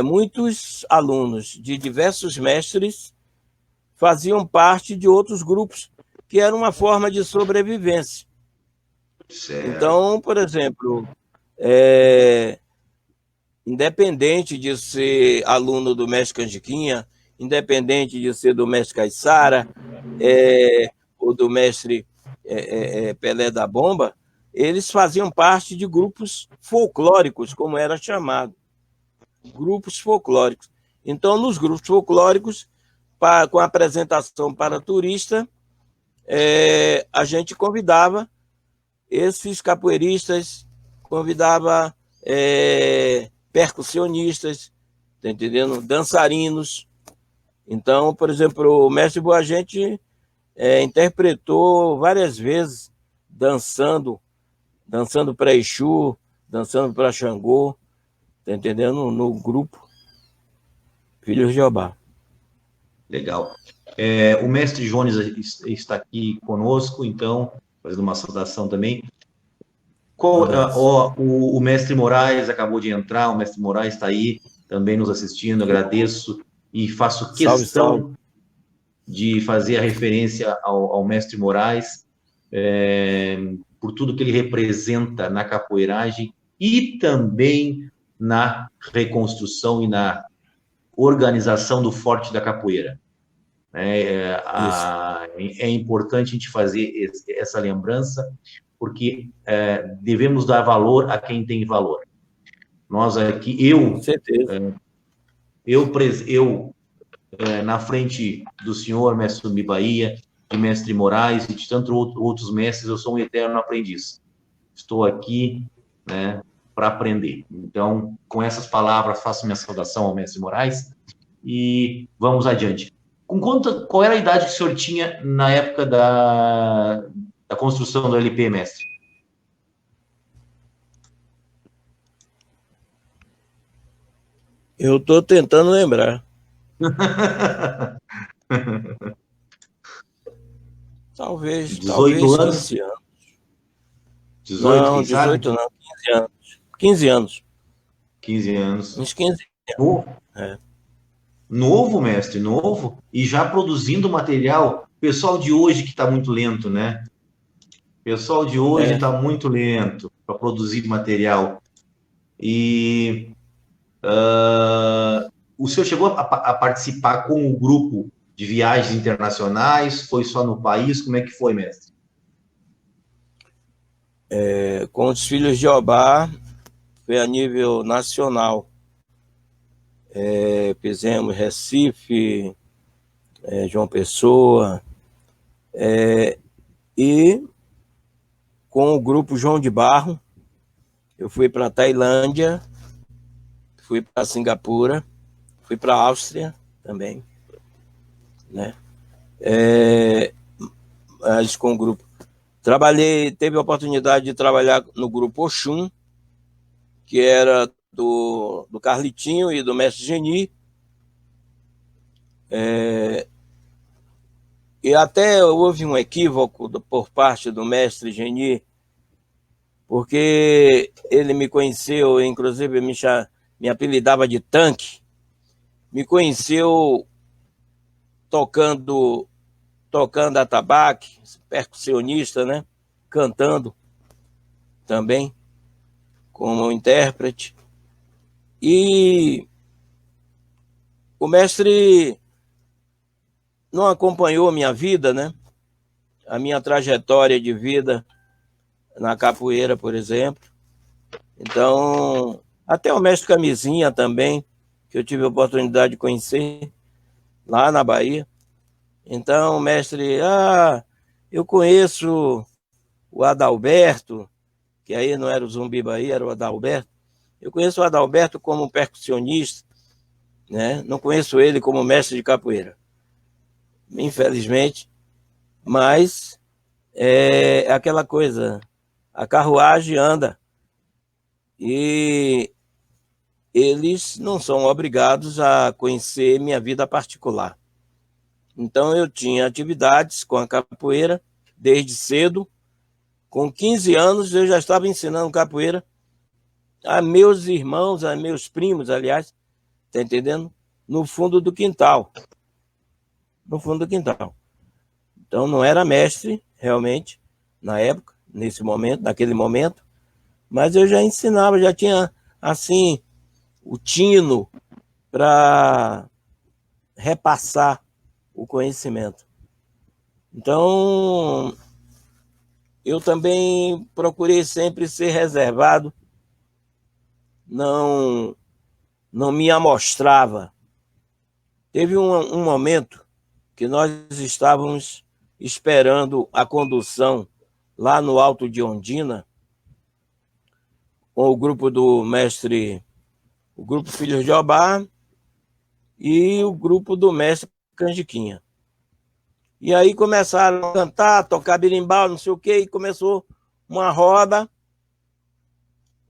muitos alunos de diversos mestres faziam parte de outros grupos, que era uma forma de sobrevivência. Certo. Então, por exemplo, independente de ser aluno do mestre Canjiquinha, independente de ser do mestre Caissara, ou do mestre Pelé da Bomba, eles faziam parte de grupos folclóricos, como era chamado. Grupos folclóricos. Então, nos grupos folclóricos, com a apresentação para turista, a gente convidava esses capoeiristas, convidava percussionistas, tá entendendo? Dançarinos. Então, por exemplo, o mestre Boagente interpretou várias vezes dançando para Exu, dançando para Xangô, tá entendendo? No grupo Filhos de Jeová. Legal. O mestre Jones está aqui conosco, então, fazendo uma saudação também. O mestre Moraes acabou de entrar, o mestre Moraes está aí também nos assistindo, agradeço e faço Salve, questão salve. de fazer a referência ao mestre Moraes, por tudo que ele representa na capoeiragem e também na reconstrução e na organização do Forte da Capoeira. É importante a gente fazer essa lembrança, porque devemos dar valor a quem tem valor. Nós aqui, Com certeza. eu na frente do senhor, mestre Sumi Bahia, de mestre Moraes e de tantos outros mestres, eu sou um eterno aprendiz. Estou aqui, né, para aprender. Então, com essas palavras, faço minha saudação ao mestre Moraes e vamos adiante. Qual era a idade que o senhor tinha na época da construção do LP, mestre? Eu estou tentando lembrar. Talvez 18 anos? 15 anos. 18, Não, quem sabe? 18 não, 15 anos. 15 anos. 15 anos. Uns 15 Novo, anos. novo, mestre, novo. E já produzindo material. Pessoal de hoje que está muito lento, né? Pessoal de hoje está muito lento para produzir material. E o senhor chegou a participar com o grupo de viagens internacionais? Foi só no país? Como é que foi, mestre? Com os Filhos de Jeová, foi a nível nacional. Fizemos Recife, João Pessoa, e com o grupo João de Barro, eu fui para Tailândia, fui para Singapura, fui para Áustria também, né? Mas com o grupo. Teve a oportunidade de trabalhar no grupo Oxum, que era do Carlitinho e do mestre Geni. E até houve um equívoco por parte do mestre Geni, porque ele me conheceu, inclusive me apelidava de Tanque, me conheceu tocando atabaque, percussionista, né? Cantando também, como intérprete. E o mestre não acompanhou a minha vida, né? A minha trajetória de vida na capoeira, por exemplo. Então, até o mestre Camisinha também, que eu tive a oportunidade de conhecer lá na Bahia. Então, mestre, eu conheço o Adalberto, que aí não era o Zumbi Bahia, era o Adalberto. Eu conheço o Adalberto como percussionista, né? Não conheço ele como mestre de capoeira, infelizmente, mas é aquela coisa, a carruagem anda e eles não são obrigados a conhecer minha vida particular. Então eu tinha atividades com a capoeira desde cedo. Com 15 anos eu já estava ensinando capoeira a meus irmãos, a meus primos, aliás, tá entendendo? No fundo do quintal. No fundo do quintal. Então não era mestre, realmente, na época, nesse momento, naquele momento, mas eu já ensinava, já tinha, assim, o tino para repassar o conhecimento. Então, eu também procurei sempre ser reservado, não me amostrava. Teve um momento que nós estávamos esperando a condução lá no Alto de Ondina, com o grupo do mestre, o grupo Filhos de Obá e o grupo do mestre Canjiquinha. E aí começaram a cantar, tocar berimbau, não sei o quê, e começou uma roda.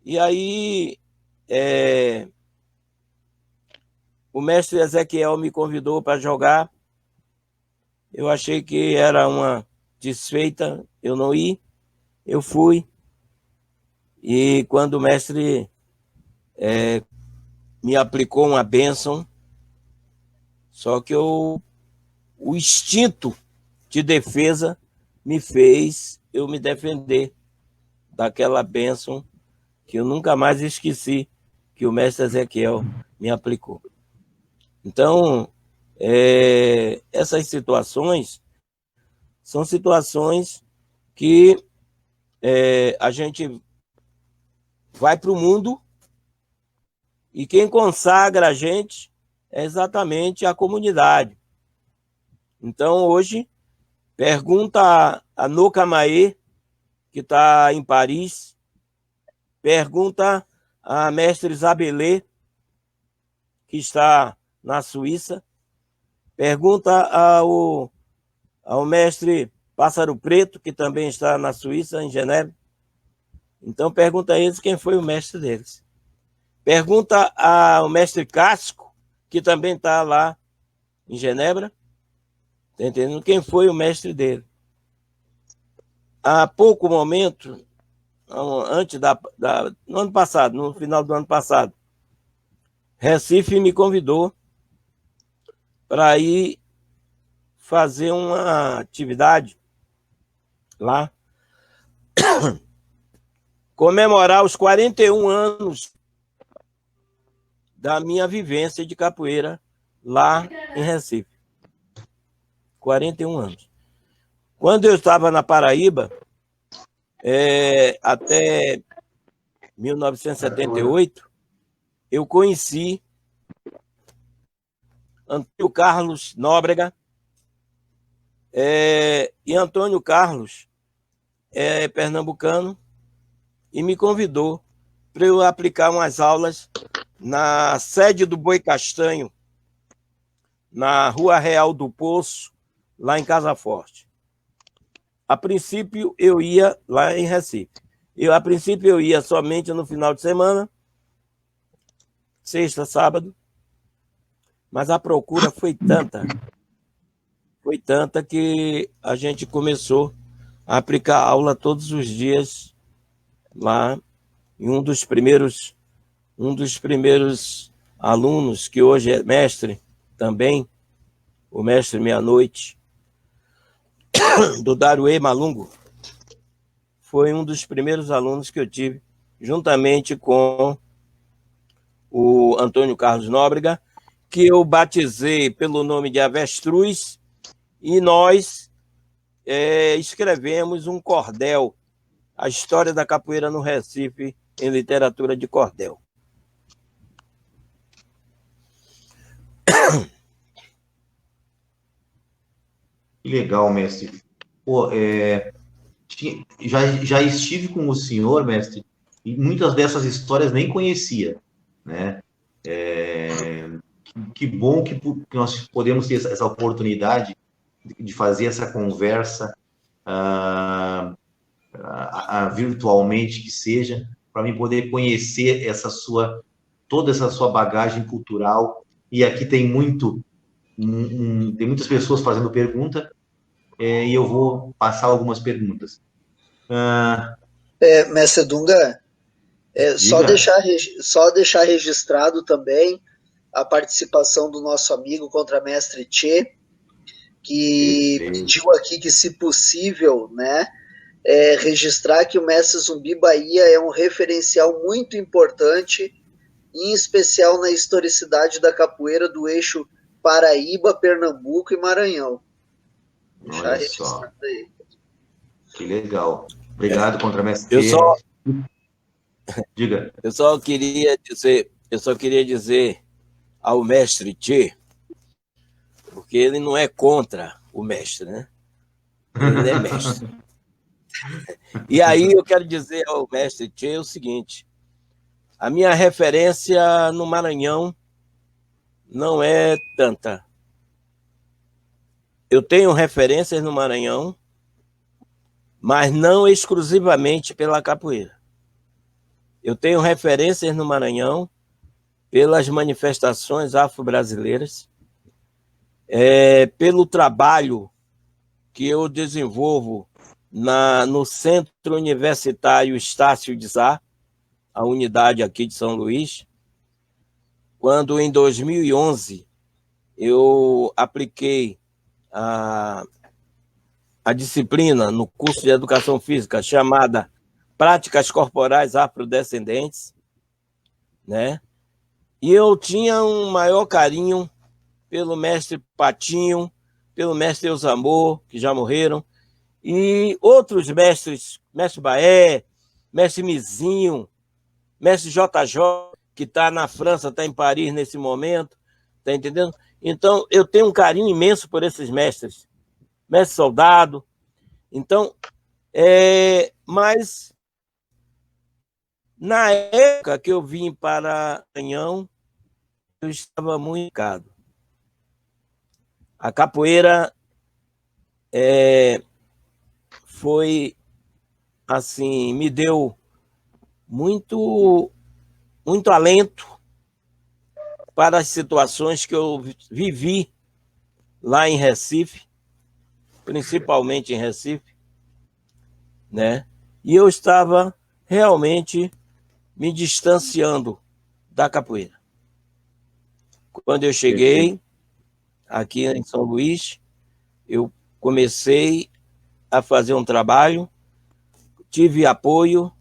E aí o mestre Ezequiel me convidou para jogar. Eu achei que era uma desfeita, eu não ia, eu fui. E quando o mestre me aplicou uma bênção, só que o instinto de defesa me fez eu me defender daquela bênção que eu nunca mais esqueci que o mestre Ezequiel me aplicou. Então, essas situações são situações que a gente vai para o mundo e quem consagra a gente é exatamente a comunidade. Então, hoje, pergunta a Noca Maê, que está em Paris, pergunta a mestre Isabelê, que está na Suíça, pergunta ao mestre Pássaro Preto, que também está na Suíça, em Genebra. Então, pergunta a eles quem foi o mestre deles. Pergunta ao mestre Casco, que também está lá em Genebra, tá entendendo? Quem foi o mestre dele. Há pouco momento, antes no ano passado, no final do ano passado, Recife me convidou para ir fazer uma atividade lá, comemorar os 41 anos da minha vivência de capoeira lá em Recife. 41 anos. Quando eu estava na Paraíba, até 1978, eu conheci Antônio Carlos Nóbrega, e Antônio Carlos é pernambucano e me convidou para eu aplicar umas aulas na sede do Boi Castanho, na Rua Real do Poço, lá em Casa Forte. A princípio, eu ia lá em Recife. A princípio, eu ia somente no final de semana, sexta, sábado, mas a procura foi tanta que a gente começou a aplicar aula todos os dias lá, e um dos primeiros alunos, que hoje é mestre também, o mestre Meia-Noite, do Daruê Malungo, foi um dos primeiros alunos que eu tive, juntamente com o Antônio Carlos Nóbrega, que eu batizei pelo nome de Avestruz, e nós escrevemos um cordel a história da capoeira no Recife em literatura de cordel. Que legal, mestre. Pô, já estive com o senhor, mestre, e muitas dessas histórias nem conhecia, né? Que bom que nós podemos ter essa oportunidade de fazer essa conversa virtualmente, que seja, para mim poder conhecer toda essa sua bagagem cultural. E aqui tem tem muitas pessoas fazendo pergunta, e eu vou passar algumas perguntas. Mestre Dunga, Diga. só deixar registrado também a participação do nosso amigo contramestre Tchê, que pediu aqui que, se possível, né, registrar que o Mestre Zumbi Bahia é um referencial muito importante, em especial na historicidade da capoeira do eixo Paraíba, Pernambuco e Maranhão. Olha só, que legal. Obrigado, contramestre Eu Tchê. só, Diga. eu só queria dizer ao mestre Tchê, porque ele não é contra o mestre, né? Ele é mestre. E aí eu quero dizer ao mestre Tchê o seguinte: a minha referência no Maranhão não é tanta. Eu tenho referências no Maranhão, mas não exclusivamente pela capoeira. Eu tenho referências no Maranhão pelas manifestações afro-brasileiras, pelo trabalho que eu desenvolvo no Centro Universitário Estácio de Sá, a unidade aqui de São Luís, quando em 2011 eu apliquei a disciplina no curso de Educação Física chamada Práticas Corporais Afrodescendentes, né? E eu tinha um maior carinho pelo mestre Patinho, pelo mestre Eusamor, que já morreram, e outros mestres, mestre Baé, mestre Mizinho, mestre JJ, que está na França, está em Paris nesse momento, está entendendo? Então, eu tenho um carinho imenso por esses mestres. Mestre Soldado. Então, mas na época que eu vim para Maranhão, eu estava muito ligado. A capoeira foi assim, me deu muito alento para as situações que eu vivi lá em Recife, principalmente em Recife, né? E eu estava realmente me distanciando da capoeira. Quando eu cheguei aqui em São Luís, eu comecei a fazer um trabalho, tive apoio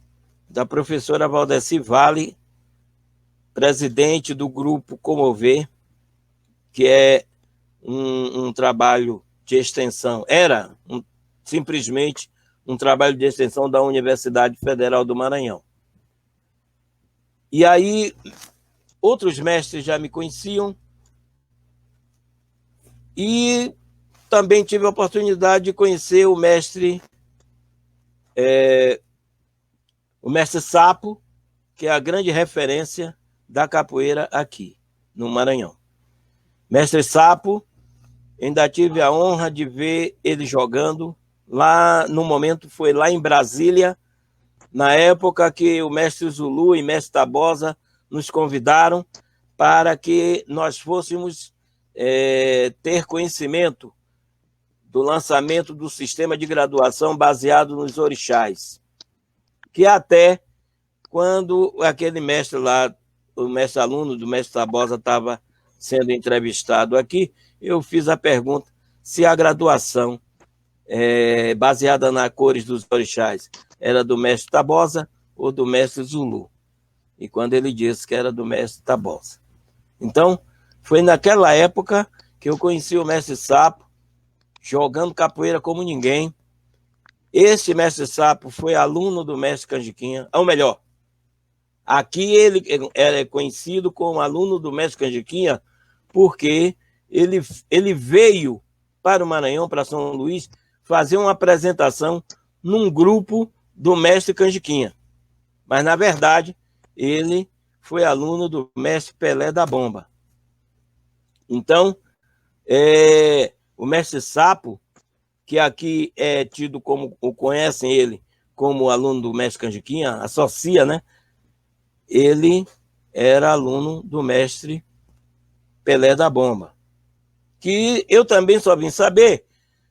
da professora Valdeci Vale, presidente do grupo Comover, que é um trabalho de extensão, simplesmente um trabalho de extensão da Universidade Federal do Maranhão. E aí, outros mestres já me conheciam, e também tive a oportunidade de conhecer o mestre Sapo, que é a grande referência da capoeira aqui no Maranhão. Mestre Sapo, ainda tive a honra de ver ele jogando lá, no momento foi lá em Brasília, na época que o mestre Zulu e mestre Tabosa nos convidaram para que nós fôssemos ter conhecimento do lançamento do sistema de graduação baseado nos orixás, que até quando aquele mestre lá, o mestre aluno do mestre Tabosa estava sendo entrevistado aqui, eu fiz a pergunta se a graduação baseada nas cores dos orixás era do mestre Tabosa ou do mestre Zulu. E quando ele disse que era do mestre Tabosa. Então, foi naquela época que eu conheci o mestre Sapo, jogando capoeira como ninguém, Este mestre Sapo foi aluno do mestre Canjiquinha, ou melhor, aqui ele é conhecido como aluno do mestre Canjiquinha porque ele veio para o Maranhão, para São Luís, fazer uma apresentação num grupo do mestre Canjiquinha. Mas, na verdade, ele foi aluno do mestre Pelé da Bomba. Então, o mestre Sapo, que aqui é tido como, ou conhecem ele como aluno do mestre Canjiquinha, associa, né? Ele era aluno do mestre Pelé da Bomba, que eu também só vim saber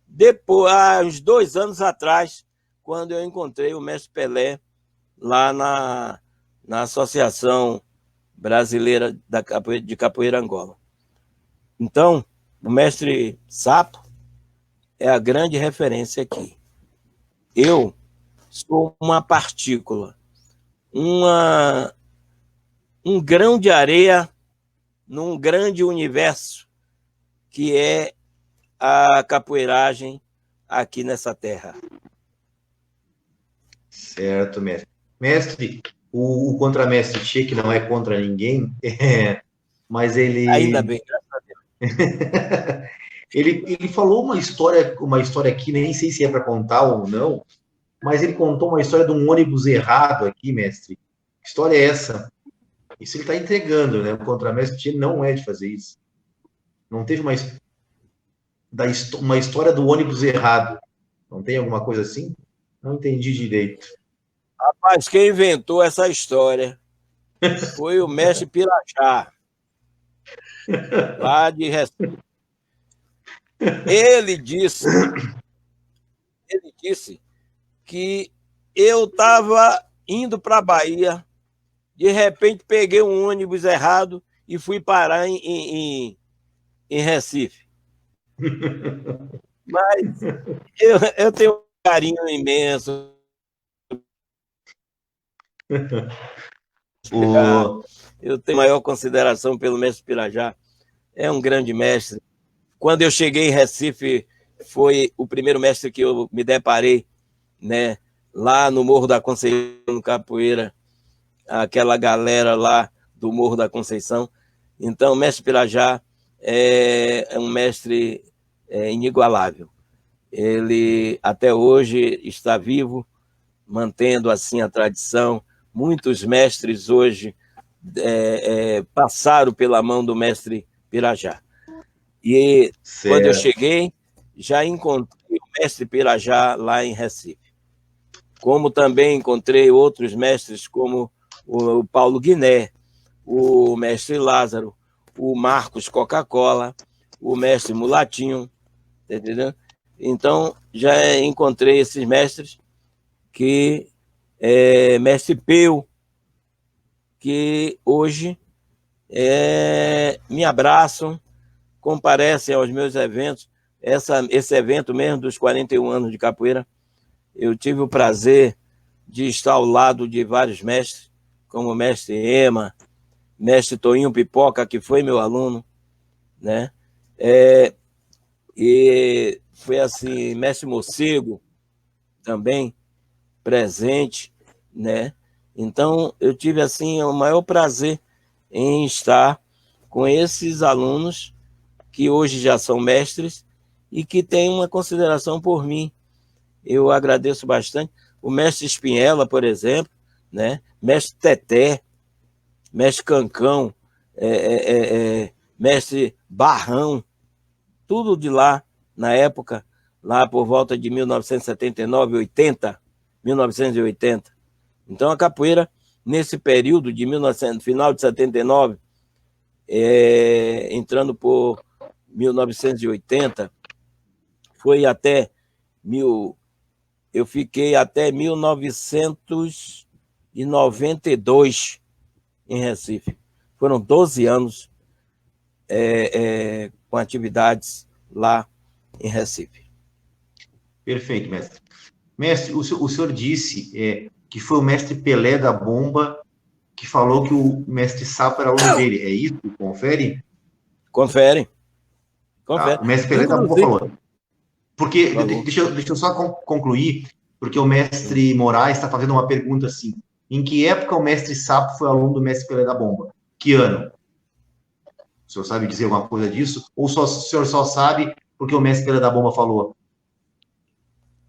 depois, há uns 2 anos atrás, quando eu encontrei o mestre Pelé lá na Associação Brasileira de Capoeira Angola. Então, o mestre Sapo é a grande referência aqui. Eu sou uma partícula, um grão de areia num grande universo que é a capoeiragem aqui nessa terra. Certo, mestre. Mestre, o contramestre Che, que não é contra ninguém, mas ele... Ainda bem, graças a Deus. ele falou uma história aqui, nem sei se é para contar ou não, mas ele contou uma história de um ônibus errado aqui, mestre. Que história é essa? Isso ele está entregando, né? O contramestre Che não é de fazer isso. Não teve uma história do ônibus errado. Não tem alguma coisa assim? Não entendi direito. Rapaz, quem inventou essa história foi o mestre Pirajá, lá de Recife. Ele disse que eu estava indo para a Bahia, de repente peguei um ônibus errado e fui parar em Recife. Mas eu tenho um carinho imenso. Eu tenho maior consideração pelo mestre Pirajá. É um grande mestre. Quando eu cheguei em Recife, foi o primeiro mestre que eu me deparei, né? Lá no Morro da Conceição, no Capoeira, aquela galera lá do Morro da Conceição. Então, o mestre Pirajá é um mestre inigualável. Ele até hoje está vivo, mantendo assim a tradição. Muitos mestres hoje passaram pela mão do mestre Pirajá. E certo. Quando eu cheguei, já encontrei o mestre Pirajá lá em Recife. Como também encontrei outros mestres, como o Paulo Guiné, o mestre Lázaro, o Marcos Coca-Cola, o mestre Mulatinho, tá entendendo? Então, já encontrei esses mestres que mestre Peu, que hoje me abraçam, comparecem aos meus eventos. Esse evento mesmo dos 41 anos de capoeira, eu tive o prazer de estar ao lado de vários mestres, como o mestre Ema, mestre Toinho Pipoca, que foi meu aluno, né? E foi assim, mestre Morcego também presente, né? Então, eu tive assim o maior prazer em estar com esses alunos que hoje já são mestres e que têm uma consideração por mim. Eu agradeço bastante. O mestre Espinhela, por exemplo, né? Mestre Teté, mestre Cancão, mestre Barrão, tudo de lá, na época, lá por volta de 1979, 1980. Então, a capoeira, nesse período de final de 79, entrando por 1980, foi até eu fiquei até 1992 em Recife. Foram 12 anos com atividades lá em Recife. Perfeito, mestre. Mestre, o senhor disse que foi o mestre Pelé da Bomba que falou que o mestre Sapo era aluno dele. É isso? Confere? Confere. O mestre Pelé da Bomba falou. Porque, deixa eu só concluir, porque o mestre Moraes está fazendo uma pergunta assim: em que época o mestre Sapo foi aluno do mestre Pelé da Bomba? Que ano? O senhor sabe dizer alguma coisa disso? Ou o senhor só sabe porque o mestre Pelé da Bomba falou?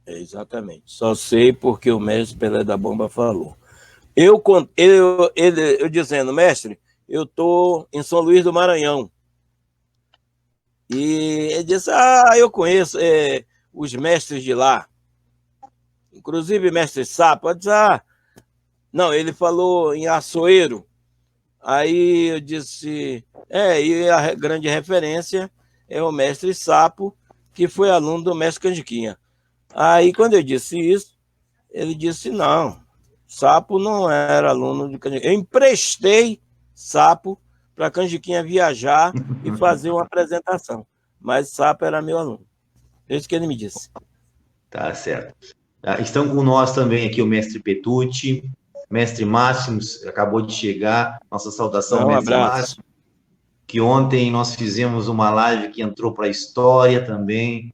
Exatamente. Só sei porque o mestre Pelé da Bomba falou. Eu dizendo, mestre, eu estou em São Luís do Maranhão. E ele disse, eu conheço os mestres de lá. Inclusive mestre Sapo. Eu disse, não, ele falou em Açoeiro. Aí eu disse, e a grande referência é o mestre Sapo, que foi aluno do mestre Canjiquinha. Aí quando eu disse isso, ele disse, não, Sapo não era aluno de Canjiquinha. Eu emprestei Sapo para Canjiquinha viajar e fazer uma apresentação. Mas Sapo era meu aluno. É isso que ele me disse. Tá certo. Estão com nós também aqui o mestre Petucci, mestre Máximos, acabou de chegar. Nossa saudação, mestre Máximo. Que ontem nós fizemos uma live que entrou para a história também.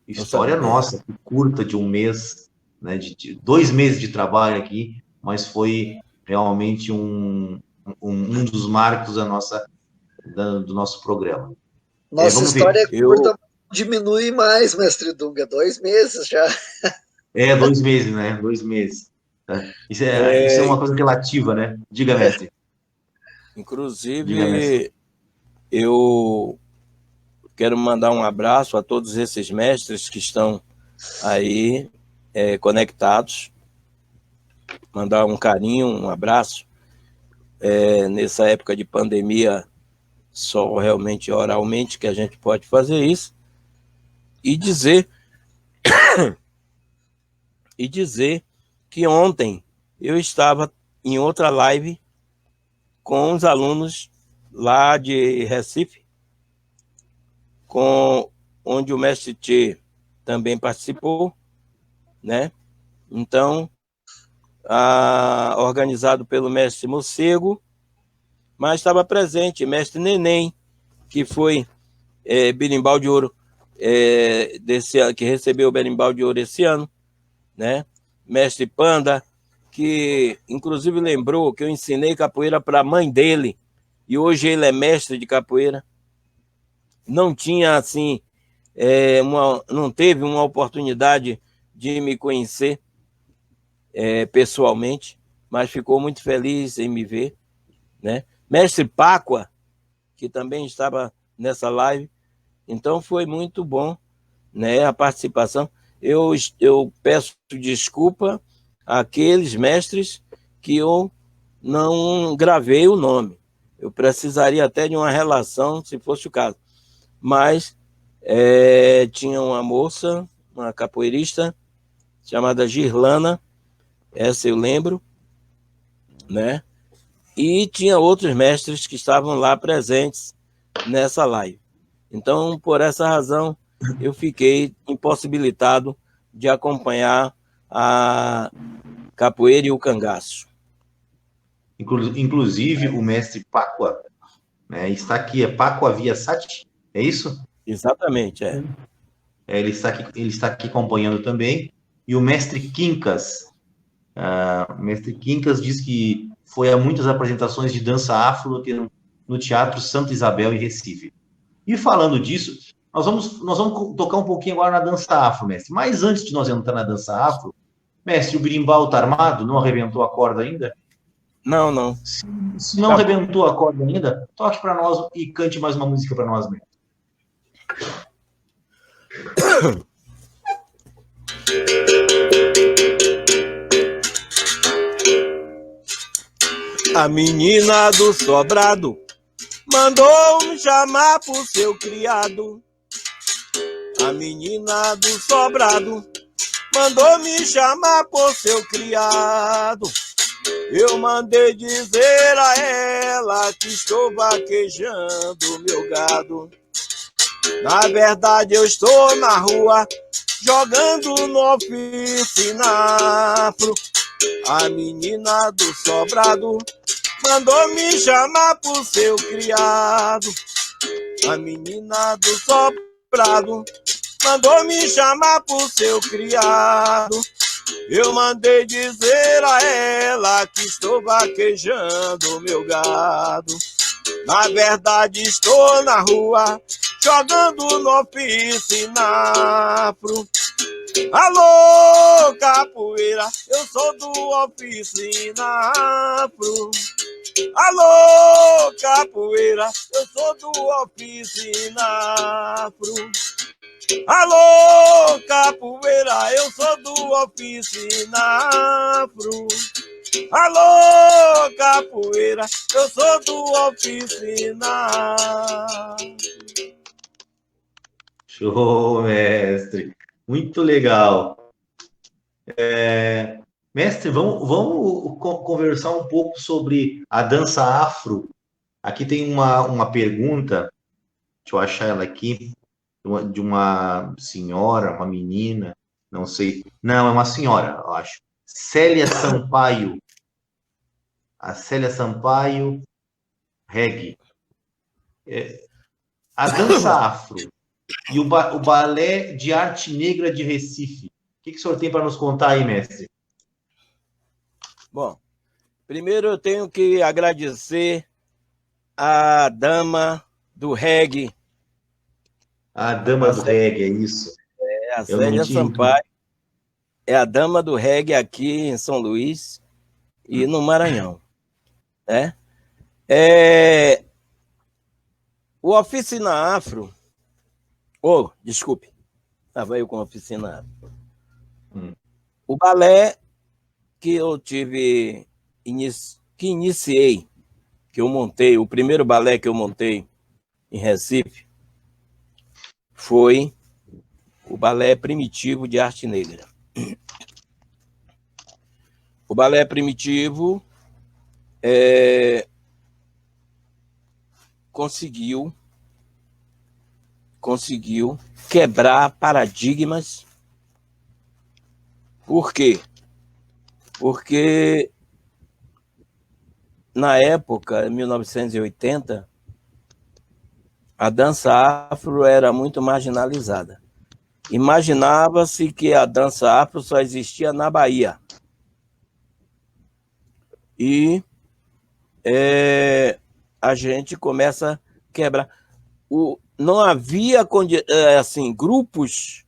História nossa, curta, de um mês, né, de 2 meses de trabalho aqui, mas foi realmente um dos marcos do nosso programa. Nossa história curta diminui mais, mestre Dunga, 2 meses já. 2 meses, né? 2 meses. Isso é uma coisa relativa, né? Diga, mestre. Inclusive, diga, mestre. Eu quero mandar um abraço a todos esses mestres que estão aí conectados. Mandar um carinho, um abraço. Nessa época de pandemia, só realmente oralmente que a gente pode fazer isso. E dizer que ontem eu estava em outra live com os alunos lá de Recife, onde o mestre Tchê também participou, né? Então, organizado pelo mestre Mocego, mas estava presente mestre Neném, que foi berimbau de ouro que recebeu o berimbau de ouro esse ano, né? Mestre Panda, que inclusive lembrou que eu ensinei capoeira para a mãe dele, e hoje ele é mestre de capoeira. Não tinha, assim, não teve uma oportunidade de me conhecer pessoalmente, mas ficou muito feliz em me ver, né? Mestre Páqua, que também estava nessa live. Então foi muito bom, né, a participação. Eu peço desculpa àqueles mestres que eu não gravei o nome. Eu precisaria até de uma relação, se fosse o caso. Mas tinha uma moça, uma capoeirista, chamada Girlana, essa eu lembro, né? E tinha outros mestres que estavam lá presentes nessa live. Então, por essa razão, eu fiquei impossibilitado de acompanhar a capoeira e o cangaço. Inclusive, o mestre Páqua, né, está aqui, Páqua Viasati, é isso? Exatamente, ele está aqui acompanhando também. E o mestre Quincas, o mestre Quincas diz que foi a muitas apresentações de dança afro no Teatro Santa Isabel, em Recife. E falando disso, nós vamos tocar um pouquinho agora na dança afro, mestre. Mas antes de nós entrar na dança afro, mestre, o berimbau está armado? Não arrebentou a corda ainda? Não. Se não arrebentou a corda ainda, toque para nós e cante mais uma música para nós, mestre. A menina do sobrado mandou me chamar por seu criado. A menina do sobrado mandou me chamar por seu criado. Eu mandei dizer a ela que estou vaquejando meu gado. Na verdade eu estou na rua jogando no oficinafro. A menina do sobrado mandou me chamar por seu criado. A menina do sobrado mandou me chamar por seu criado. Eu mandei dizer a ela que estou vaquejando meu gado. Na verdade estou na rua, jogando no oficinafro. Alô, capoeira, eu sou do oficinafro. Alô, capoeira, eu sou do oficinafro. Alô, capoeira, eu sou do oficinafro. Alô, capoeira, eu sou do oficinafro. Show, mestre. Muito legal. Mestre, vamos conversar um pouco sobre a dança afro. Aqui tem uma pergunta, deixa eu achar ela aqui, de uma senhora, uma menina, não sei. Não, é uma senhora, eu acho. Célia Sampaio. A Célia Sampaio, reggae. A dança afro e o balé de arte negra de Recife. O que o senhor tem para nos contar aí, mestre? Bom, primeiro eu tenho que agradecer a dama do reggae. A dama do reggae, é isso. É a Célia Sampaio. É a dama do reggae aqui em São Luís e no Maranhão. Né? O Oficina Afro... desculpe. Estava eu com a Oficina Afro. O balé que eu tive... que iniciei, que eu montei, o primeiro balé que eu montei em Recife foi o balé primitivo de arte negra. O balé primitivo conseguiu quebrar paradigmas. Por quê? Porque na época, em 1980, a dança afro era muito marginalizada. Imaginava-se que a dança afro só existia na Bahia. E a gente começa a quebrar. Não havia assim, grupos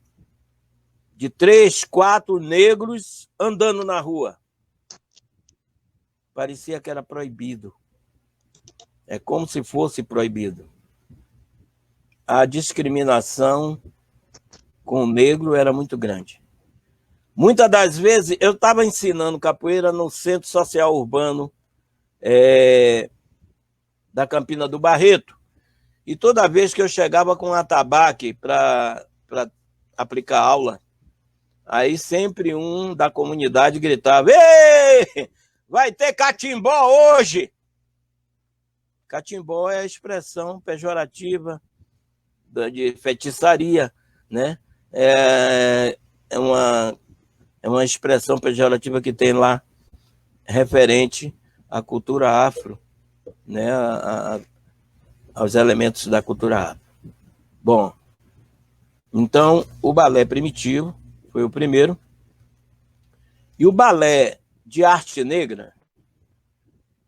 de 3, 4 negros andando na rua. Parecia que era proibido. É como se fosse proibido. A discriminação com o negro era muito grande. Muitas das vezes, eu estava ensinando capoeira no Centro Social Urbano da Campina do Barreto, e toda vez que eu chegava com um atabaque para aplicar aula, aí sempre um da comunidade gritava: "Ei, vai ter catimbó hoje!" Catimbó é a expressão pejorativa de feitiçaria, né? É uma expressão pejorativa que tem lá referente à cultura afro, né? Aos elementos da cultura afro. Bom, então o balé primitivo foi o primeiro, e o balé de arte negra,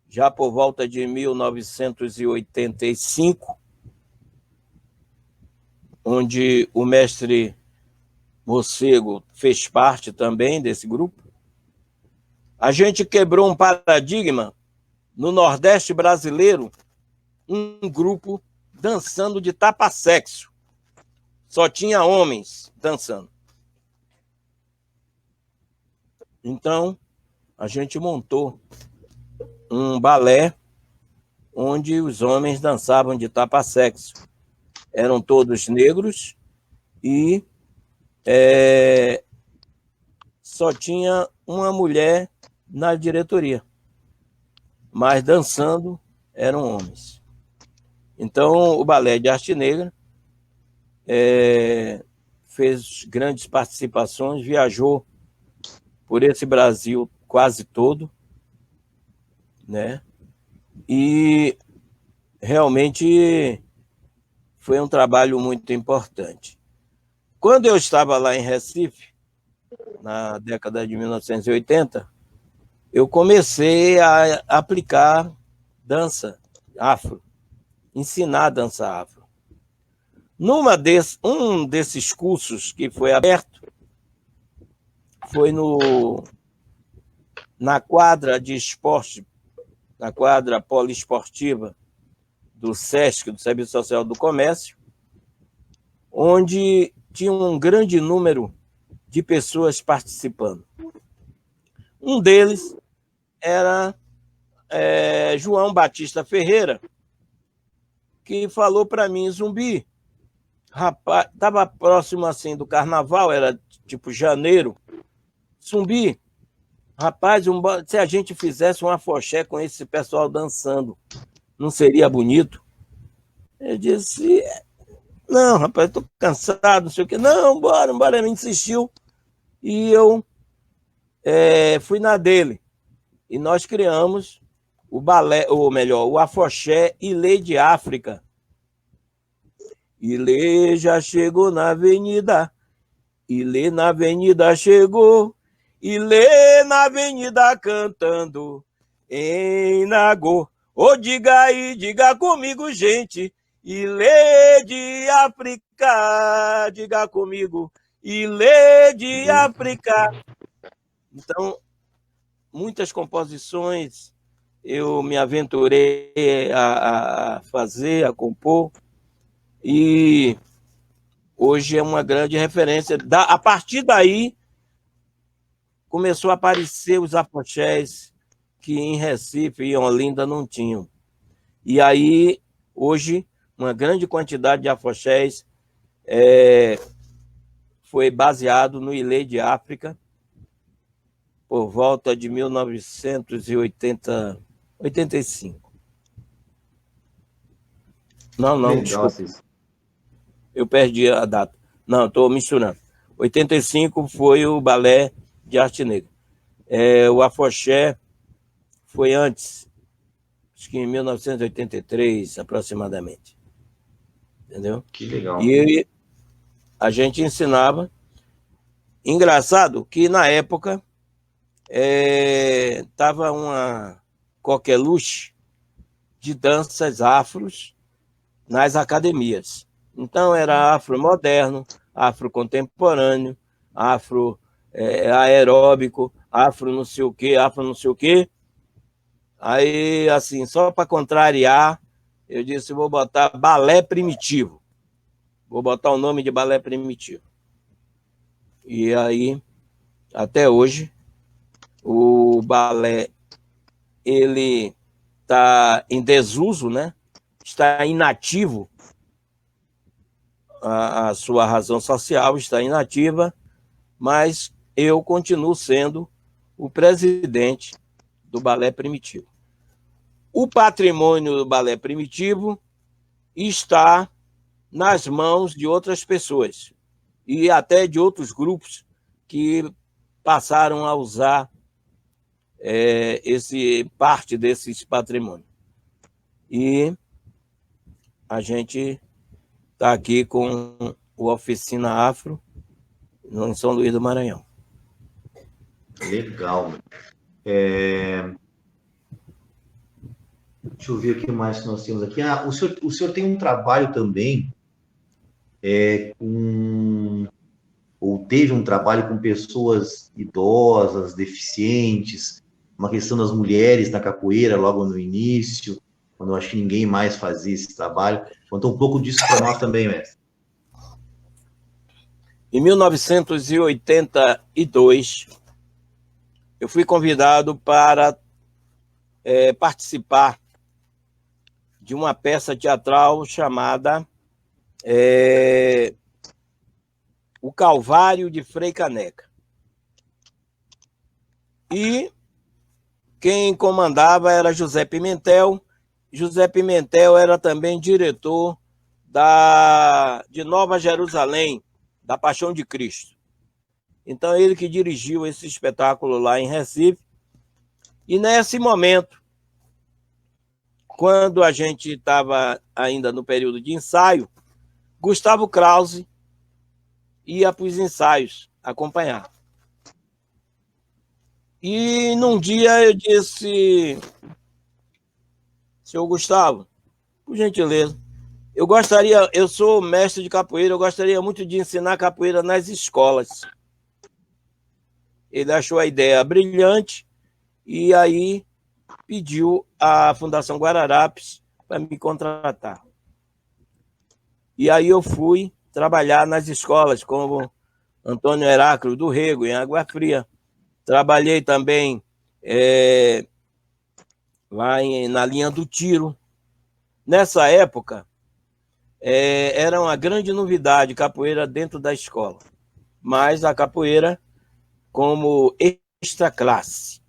já por volta de 1985, onde o mestre Mocego fez parte também desse grupo, a gente quebrou um paradigma no Nordeste brasileiro, um grupo dançando de tapa-sexo. Só tinha homens dançando. Então, a gente montou um balé onde os homens dançavam de tapa-sexo. Eram todos negros e só tinha uma mulher na diretoria, mas dançando eram homens. Então, o balé de arte negra fez grandes participações, viajou por esse Brasil quase todo, né? E realmente foi um trabalho muito importante. Quando eu estava lá em Recife, na década de 1980, eu comecei a aplicar dança afro, ensinar a dança afro. Um desses cursos que foi aberto foi na quadra de esporte, na quadra poliesportiva do SESC, do Serviço Social do Comércio, onde tinha um grande número de pessoas participando. Um deles era João Batista Ferreira, que falou para mim: Zumbi, rapaz, estava próximo assim do carnaval, era tipo janeiro. Zumbi, rapaz, se a gente fizesse um afoxé com esse pessoal dançando, não seria bonito? Eu disse: não, rapaz, estou cansado, não sei o quê. Não, bora, ele insistiu. E eu fui na dele. E nós criamos o balé, ou melhor, o afoxé Ilê de África. Ilê já chegou na avenida, Ilê na avenida chegou, Ilê na avenida cantando, em Nagô. Ô, diga aí, diga comigo, gente, Ilê de África, diga comigo, Ilê de África. Então, muitas composições eu me aventurei a fazer, a compor, e hoje é uma grande referência. A partir daí, começou a aparecer os afoxés que em Recife e em Olinda não tinham. E aí, hoje, uma grande quantidade de afoxés foi baseado no Ilê de África, por volta de 1985. Não, desculpa. Eu perdi a data. Não, estou misturando. 85 foi o balé de arte negra. O afoxé foi antes, acho que em 1983, aproximadamente. Entendeu? Que legal. E a gente ensinava. Engraçado que, na época, estava uma coqueluche de danças afros nas academias. Então, era afro moderno, afro contemporâneo, afro aeróbico, afro não sei o quê, afro não sei o quê. Aí, assim, só para contrariar, eu disse: vou botar balé primitivo. Vou botar o nome de balé primitivo. E aí, até hoje, o balé, ele está em desuso, né? Está inativo. A sua razão social está inativa, mas eu continuo sendo o presidente do balé primitivo. O patrimônio do balé primitivo está nas mãos de outras pessoas e até de outros grupos que passaram a usar parte desses patrimônios. E a gente está aqui com o Oficina Afro em São Luís do Maranhão. Legal. Deixa eu ver o que mais que nós temos aqui. O senhor tem um trabalho também ou teve um trabalho com pessoas idosas, deficientes, uma questão das mulheres na capoeira logo no início, quando eu acho que ninguém mais fazia esse trabalho. Conta um pouco disso para nós também, mestre. Em 1982, eu fui convidado para participar de uma peça teatral chamada O Calvário de Frei Caneca. E quem comandava era José Pimentel. José Pimentel era também diretor de Nova Jerusalém, da Paixão de Cristo. Então, ele que dirigiu esse espetáculo lá em Recife. E nesse momento, quando a gente estava ainda no período de ensaio, Gustavo Krause ia para os ensaios acompanhar. E num dia eu disse, senhor Gustavo, por gentileza, eu sou mestre de capoeira, eu gostaria muito de ensinar capoeira nas escolas. Ele achou a ideia brilhante e aí pediu à Fundação Guararapes para me contratar. E aí eu fui trabalhar nas escolas, como Antônio Heráclito do Rego, em Água Fria. Trabalhei também na linha do tiro. Nessa época, era uma grande novidade capoeira dentro da escola, mas a capoeira como extra classe.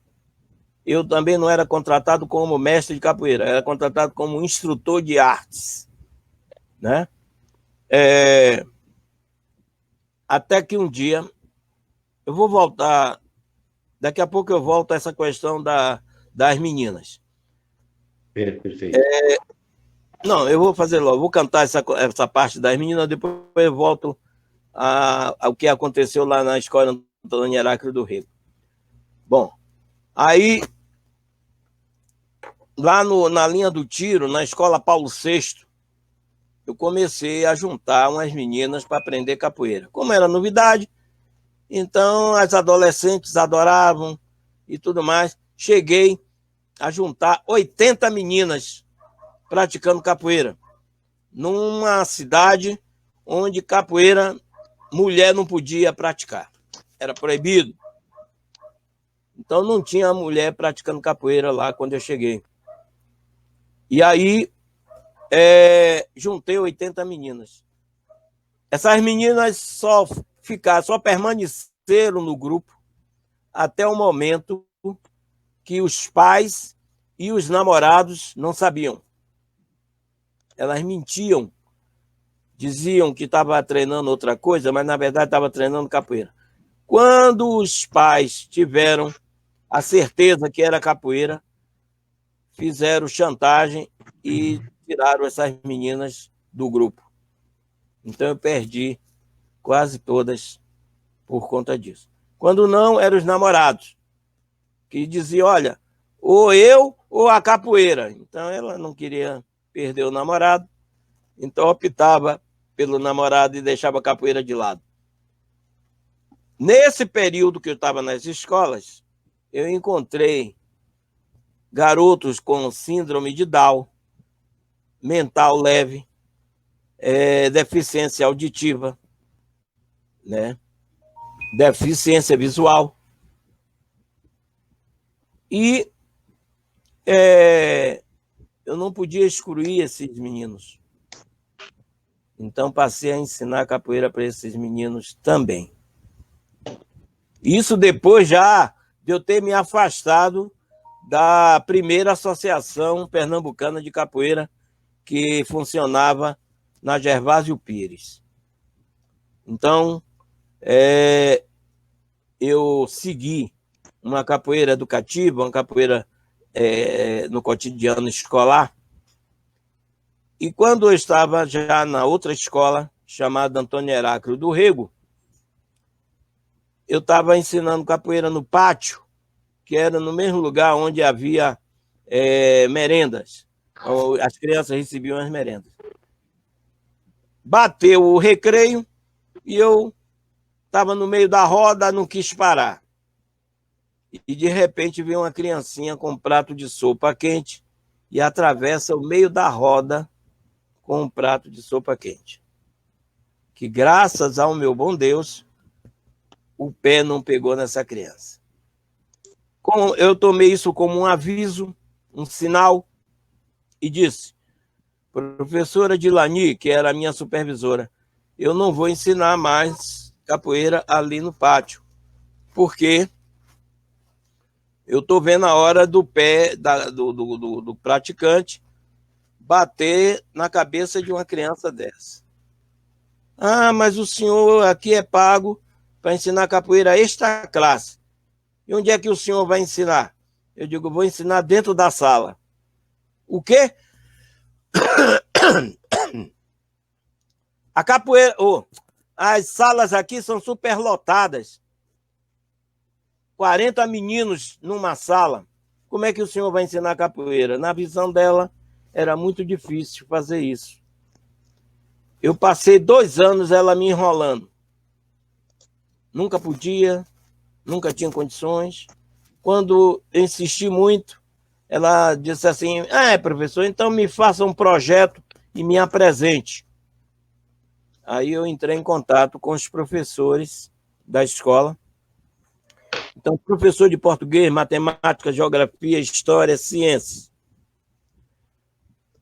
Eu também não era contratado como mestre de capoeira, era contratado como instrutor de artes, né? Até que um dia, eu vou voltar, daqui a pouco eu volto a essa questão das meninas. Perfeito. Não, eu vou fazer logo, vou cantar essa parte das meninas, depois eu volto ao que aconteceu lá na escola Antônio Heráclito do Rego. Bom, aí, lá na linha do tiro, na escola Paulo VI, eu comecei a juntar umas meninas para aprender capoeira. Como era novidade, então as adolescentes adoravam e tudo mais. Cheguei a juntar 80 meninas praticando capoeira, numa cidade onde capoeira mulher não podia praticar, era proibido. Então não tinha mulher praticando capoeira lá quando eu cheguei. E aí juntei 80 meninas. Essas meninas só permaneceram no grupo até o momento que os pais e os namorados não sabiam. Elas mentiam, diziam que estava treinando outra coisa, mas na verdade estava treinando capoeira. Quando os pais tiveram a certeza que era capoeira, fizeram chantagem e tiraram essas meninas do grupo. Então eu perdi quase todas por conta disso. Quando não, eram os namorados, que diziam, olha, ou eu ou a capoeira. Então ela não queria perder o namorado, então optava pelo namorado e deixava a capoeira de lado. Nesse período que eu estava nas escolas, eu encontrei garotos com síndrome de Down, mental leve, deficiência auditiva, né? Deficiência visual. E eu não podia excluir esses meninos. Então passei a ensinar capoeira para esses meninos também. Isso depois já de eu ter me afastado da primeira associação pernambucana de capoeira que funcionava na Gervásio Pires. Então, eu segui uma capoeira educativa, uma capoeira no cotidiano escolar. E quando eu estava já na outra escola, chamada Antônio Heráclito do Rego, eu estava ensinando capoeira no pátio, que era no mesmo lugar onde havia merendas. As crianças recebiam as merendas. Bateu o recreio e eu estava no meio da roda, não quis parar. E de repente veio uma criancinha com um prato de sopa quente e atravessa o meio da roda com um prato de sopa quente. Que graças ao meu bom Deus, o pé não pegou nessa criança. Eu tomei isso como um aviso, um sinal, e disse, professora Dilani, que era a minha supervisora, eu não vou ensinar mais capoeira ali no pátio, porque eu estou vendo a hora do pé do praticante bater na cabeça de uma criança dessa. Ah, mas o senhor aqui é pago para ensinar capoeira extra classe. E onde é que o senhor vai ensinar? Eu digo, vou ensinar dentro da sala. O quê? A capoeira... as salas aqui são superlotadas. 40 meninos numa sala, como é que o senhor vai ensinar capoeira? Na visão dela, era muito difícil fazer isso. Eu passei 2 anos ela me enrolando. Nunca podia, nunca tinha condições. Quando eu insisti muito, ela disse assim, professor, então me faça um projeto e me apresente. Aí eu entrei em contato com os professores da escola. Então, professor de português, matemática, geografia, história, ciências.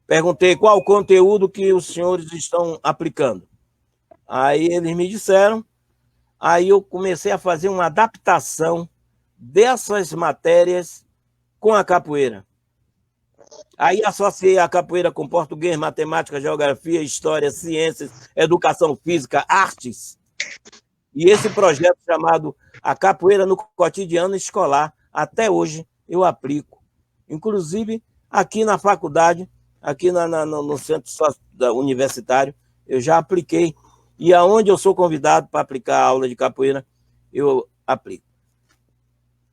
Perguntei qual o conteúdo que os senhores estão aplicando. Aí eles me disseram, aí eu comecei a fazer uma adaptação dessas matérias com a capoeira. Aí associei a capoeira com português, matemática, geografia, história, ciências, educação física, artes. E esse projeto chamado A Capoeira no Cotidiano Escolar, até hoje eu aplico. Inclusive, aqui na faculdade, aqui no centro universitário, eu já apliquei. E aonde eu sou convidado para aplicar a aula de capoeira, eu aplico.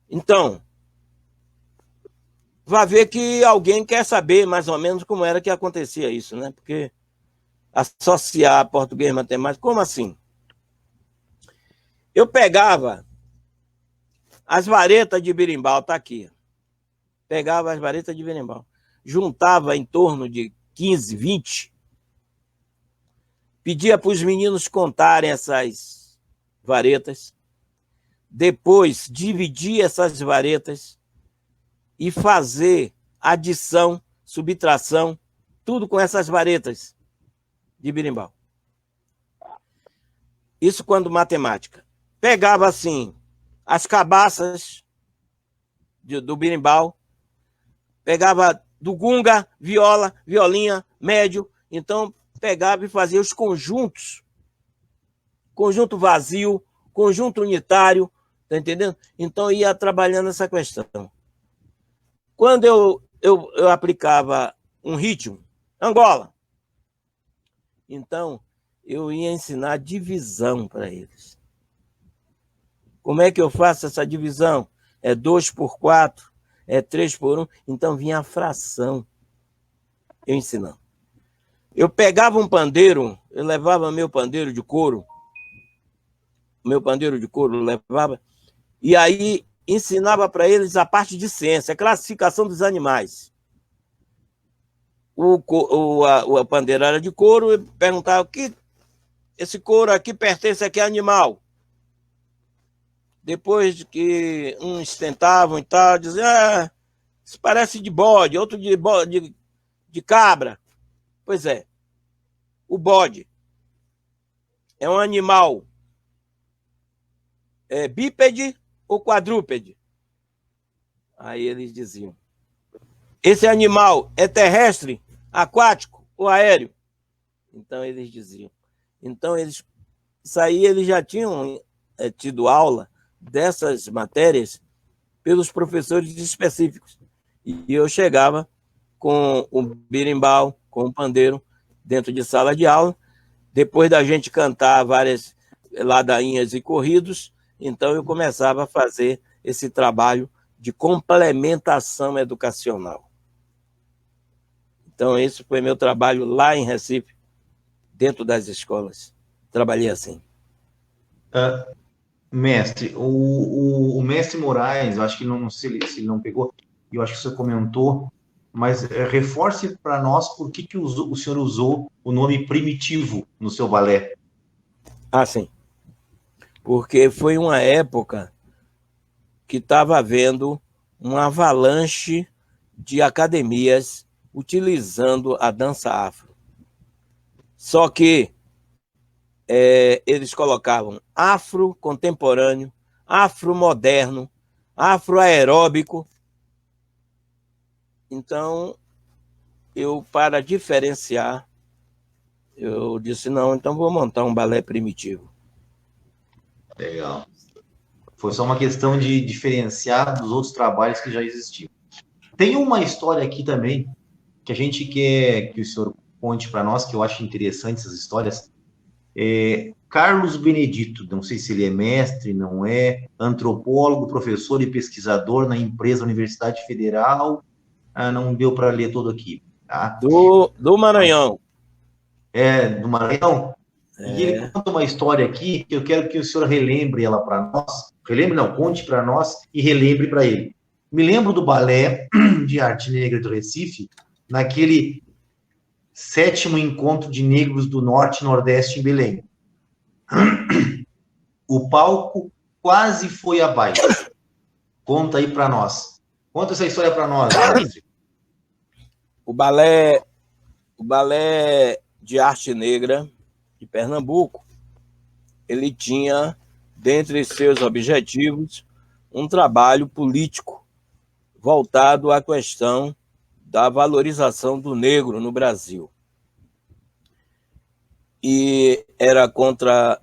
Então, vai ver que alguém quer saber mais ou menos como era que acontecia isso, né? Porque associar português e matemática, como assim? Eu pegava as varetas de berimbau, tá aqui. Pegava as varetas de berimbau, juntava em torno de 15, 20, pedia para os meninos contarem essas varetas, depois dividia essas varetas e fazer adição, subtração, tudo com essas varetas de berimbau. Isso quando matemática. Pegava, assim, as cabaças do berimbau, pegava do gunga, viola, violinha, médio, então pegava e fazia os conjuntos, conjunto vazio, conjunto unitário, tá entendendo? Então ia trabalhando essa questão. Quando eu aplicava um ritmo, Angola, então eu ia ensinar divisão para eles. Como é que eu faço essa divisão? É 2 por 4, é 3 por 1, então vinha a fração, eu ensinando. Eu pegava um pandeiro, eu levava meu pandeiro de couro, levava, e aí ensinava para eles a parte de ciência, a classificação dos animais. O pandeiro era de couro, eu perguntava, esse couro aqui pertence a que animal? Depois que uns tentavam e tal, diziam, isso parece de bode, outro de cabra. Pois é, o bode é um animal bípede ou quadrúpede? Aí eles diziam, esse animal é terrestre, aquático ou aéreo? Então eles diziam. Então isso aí eles já tinham tido aula dessas matérias pelos professores específicos. E eu chegava com o berimbau, com o pandeiro, dentro de sala de aula, depois da gente cantar várias ladainhas e corridos, então eu começava a fazer esse trabalho de complementação educacional. Então esse foi meu trabalho lá em Recife, dentro das escolas. Trabalhei assim. Mestre, o mestre Moraes, eu acho que não sei se ele não pegou, eu acho que você comentou, mas reforce para nós por que o senhor usou o nome primitivo no seu balé. Ah, sim. Porque foi uma época que estava havendo uma avalanche de academias utilizando a dança afro. Só que eles colocavam afro contemporâneo, afro moderno, afro aeróbico. Então, para diferenciar, eu disse, não, então vou montar um balé primitivo. Legal. Foi só uma questão de diferenciar dos outros trabalhos que já existiam. Tem uma história aqui também, que a gente quer que o senhor conte para nós, que eu acho interessante essas histórias. Carlos Benedito, não sei se ele é mestre, não é, antropólogo, professor e pesquisador na empresa Universidade Federal. Não deu para ler todo aqui, tá? Do Maranhão. Do Maranhão. E ele conta uma história aqui que eu quero que o senhor relembre ela para nós. Relembre, não, conte para nós e relembre para ele. Me lembro do balé de arte negra do Recife, naquele 7º encontro de negros do Norte e Nordeste em Belém. O palco quase foi abaixo. Conta aí para nós. Conta essa história para nós, mestre. O balé de arte negra de Pernambuco, ele tinha, dentre seus objetivos, um trabalho político voltado à questão da valorização do negro no Brasil. E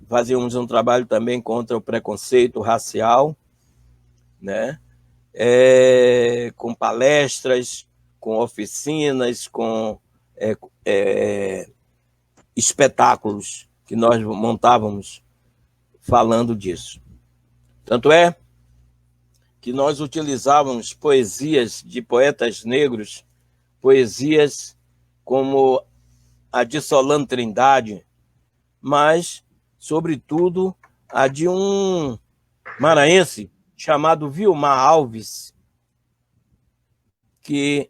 fazíamos um trabalho também contra o preconceito racial, né? Com palestras, com oficinas, com espetáculos que nós montávamos falando disso. Tanto é que nós utilizávamos poesias de poetas negros, poesias como a de Solano Trindade, mas, sobretudo, a de um maranhense chamado Vilmar Alves, que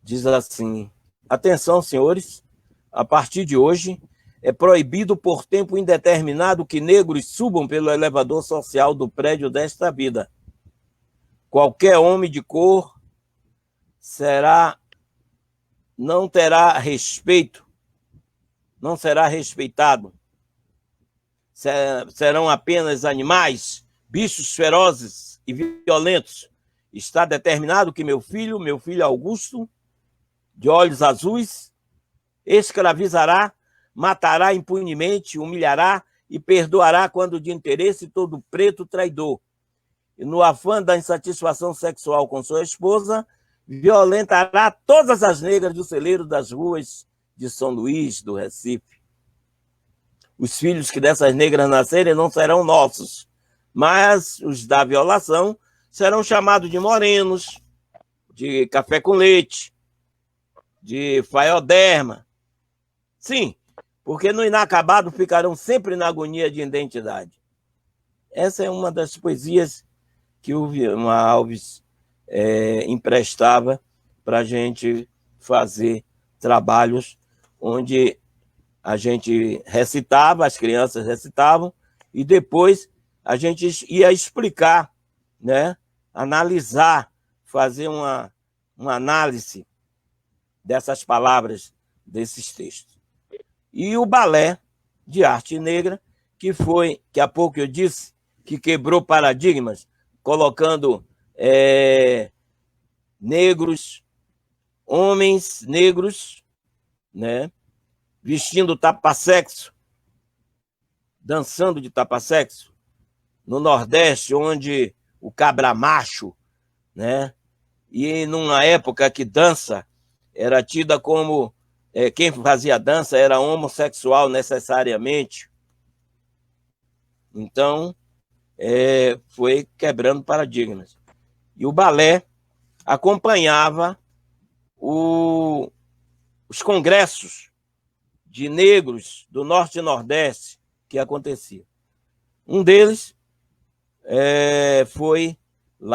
diz assim: atenção, senhores, a partir de hoje é proibido por tempo indeterminado que negros subam pelo elevador social do prédio desta vida. Qualquer homem de cor não terá respeito, não será respeitado. Serão apenas animais, bichos ferozes e violentos. Está determinado que meu filho Augusto, de olhos azuis, escravizará, matará impunemente, humilhará e perdoará quando de interesse todo preto traidor. E no afã da insatisfação sexual com sua esposa, violentará todas as negras do celeiro das ruas de São Luís, do Recife. Os filhos que dessas negras nascerem não serão nossos, mas os da violação serão chamados de morenos, de café com leite, de faioderma. Sim, porque no inacabado ficarão sempre na agonia de identidade. Essa é uma das poesias que o Vilmar Alves emprestava para a gente fazer trabalhos onde a gente recitava, as crianças recitavam, e depois a gente ia explicar, né? Analisar, fazer uma análise dessas palavras, desses textos. E o balé de arte negra, que há pouco eu disse, que quebrou paradigmas, colocando negros, homens negros, né, vestindo tapa-sexo, dançando de tapa-sexo, no Nordeste, onde o cabra macho, né, e numa época que dança era tida como quem fazia dança era homossexual necessariamente. Então, foi quebrando paradigmas. E o balé acompanhava os congressos de negros do Norte e Nordeste que aconteciam. Um deles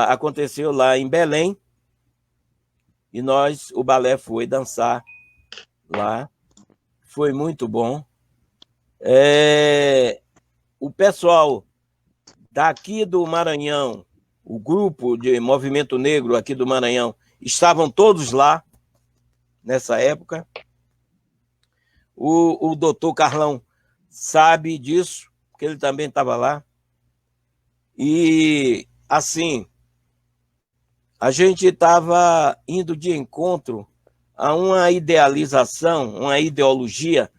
aconteceu lá em Belém, e o balé foi dançar lá. Foi muito bom. O pessoal daqui do Maranhão, o grupo de Movimento Negro aqui do Maranhão, estavam todos lá nessa época. O doutor Carlão sabe disso, porque ele também estava lá. E, assim, a gente estava indo de encontro a uma idealização, uma ideologia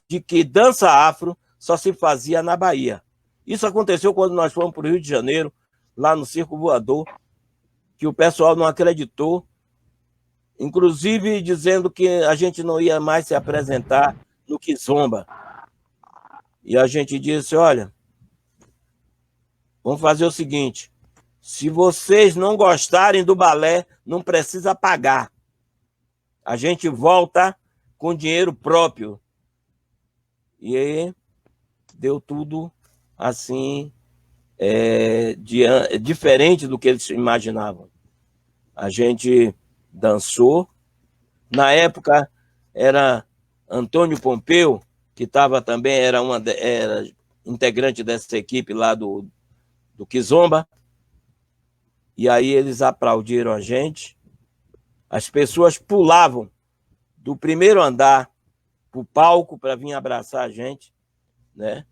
de que dança afro só se fazia na Bahia. Isso aconteceu quando nós fomos para o Rio de Janeiro, lá no Circo Voador, que o pessoal não acreditou, inclusive dizendo que a gente não ia mais se apresentar no Kizomba. E a gente disse, olha, vamos fazer o seguinte, se vocês não gostarem do balé, não precisa pagar. A gente volta com dinheiro próprio. E aí deu tudo assim, diferente do que eles imaginavam. A gente dançou. Na época era Antônio Pompeu, que também era integrante dessa equipe lá do Kizomba. E aí eles aplaudiram a gente. As pessoas pulavam do primeiro andar para o palco para vir abraçar a gente, né?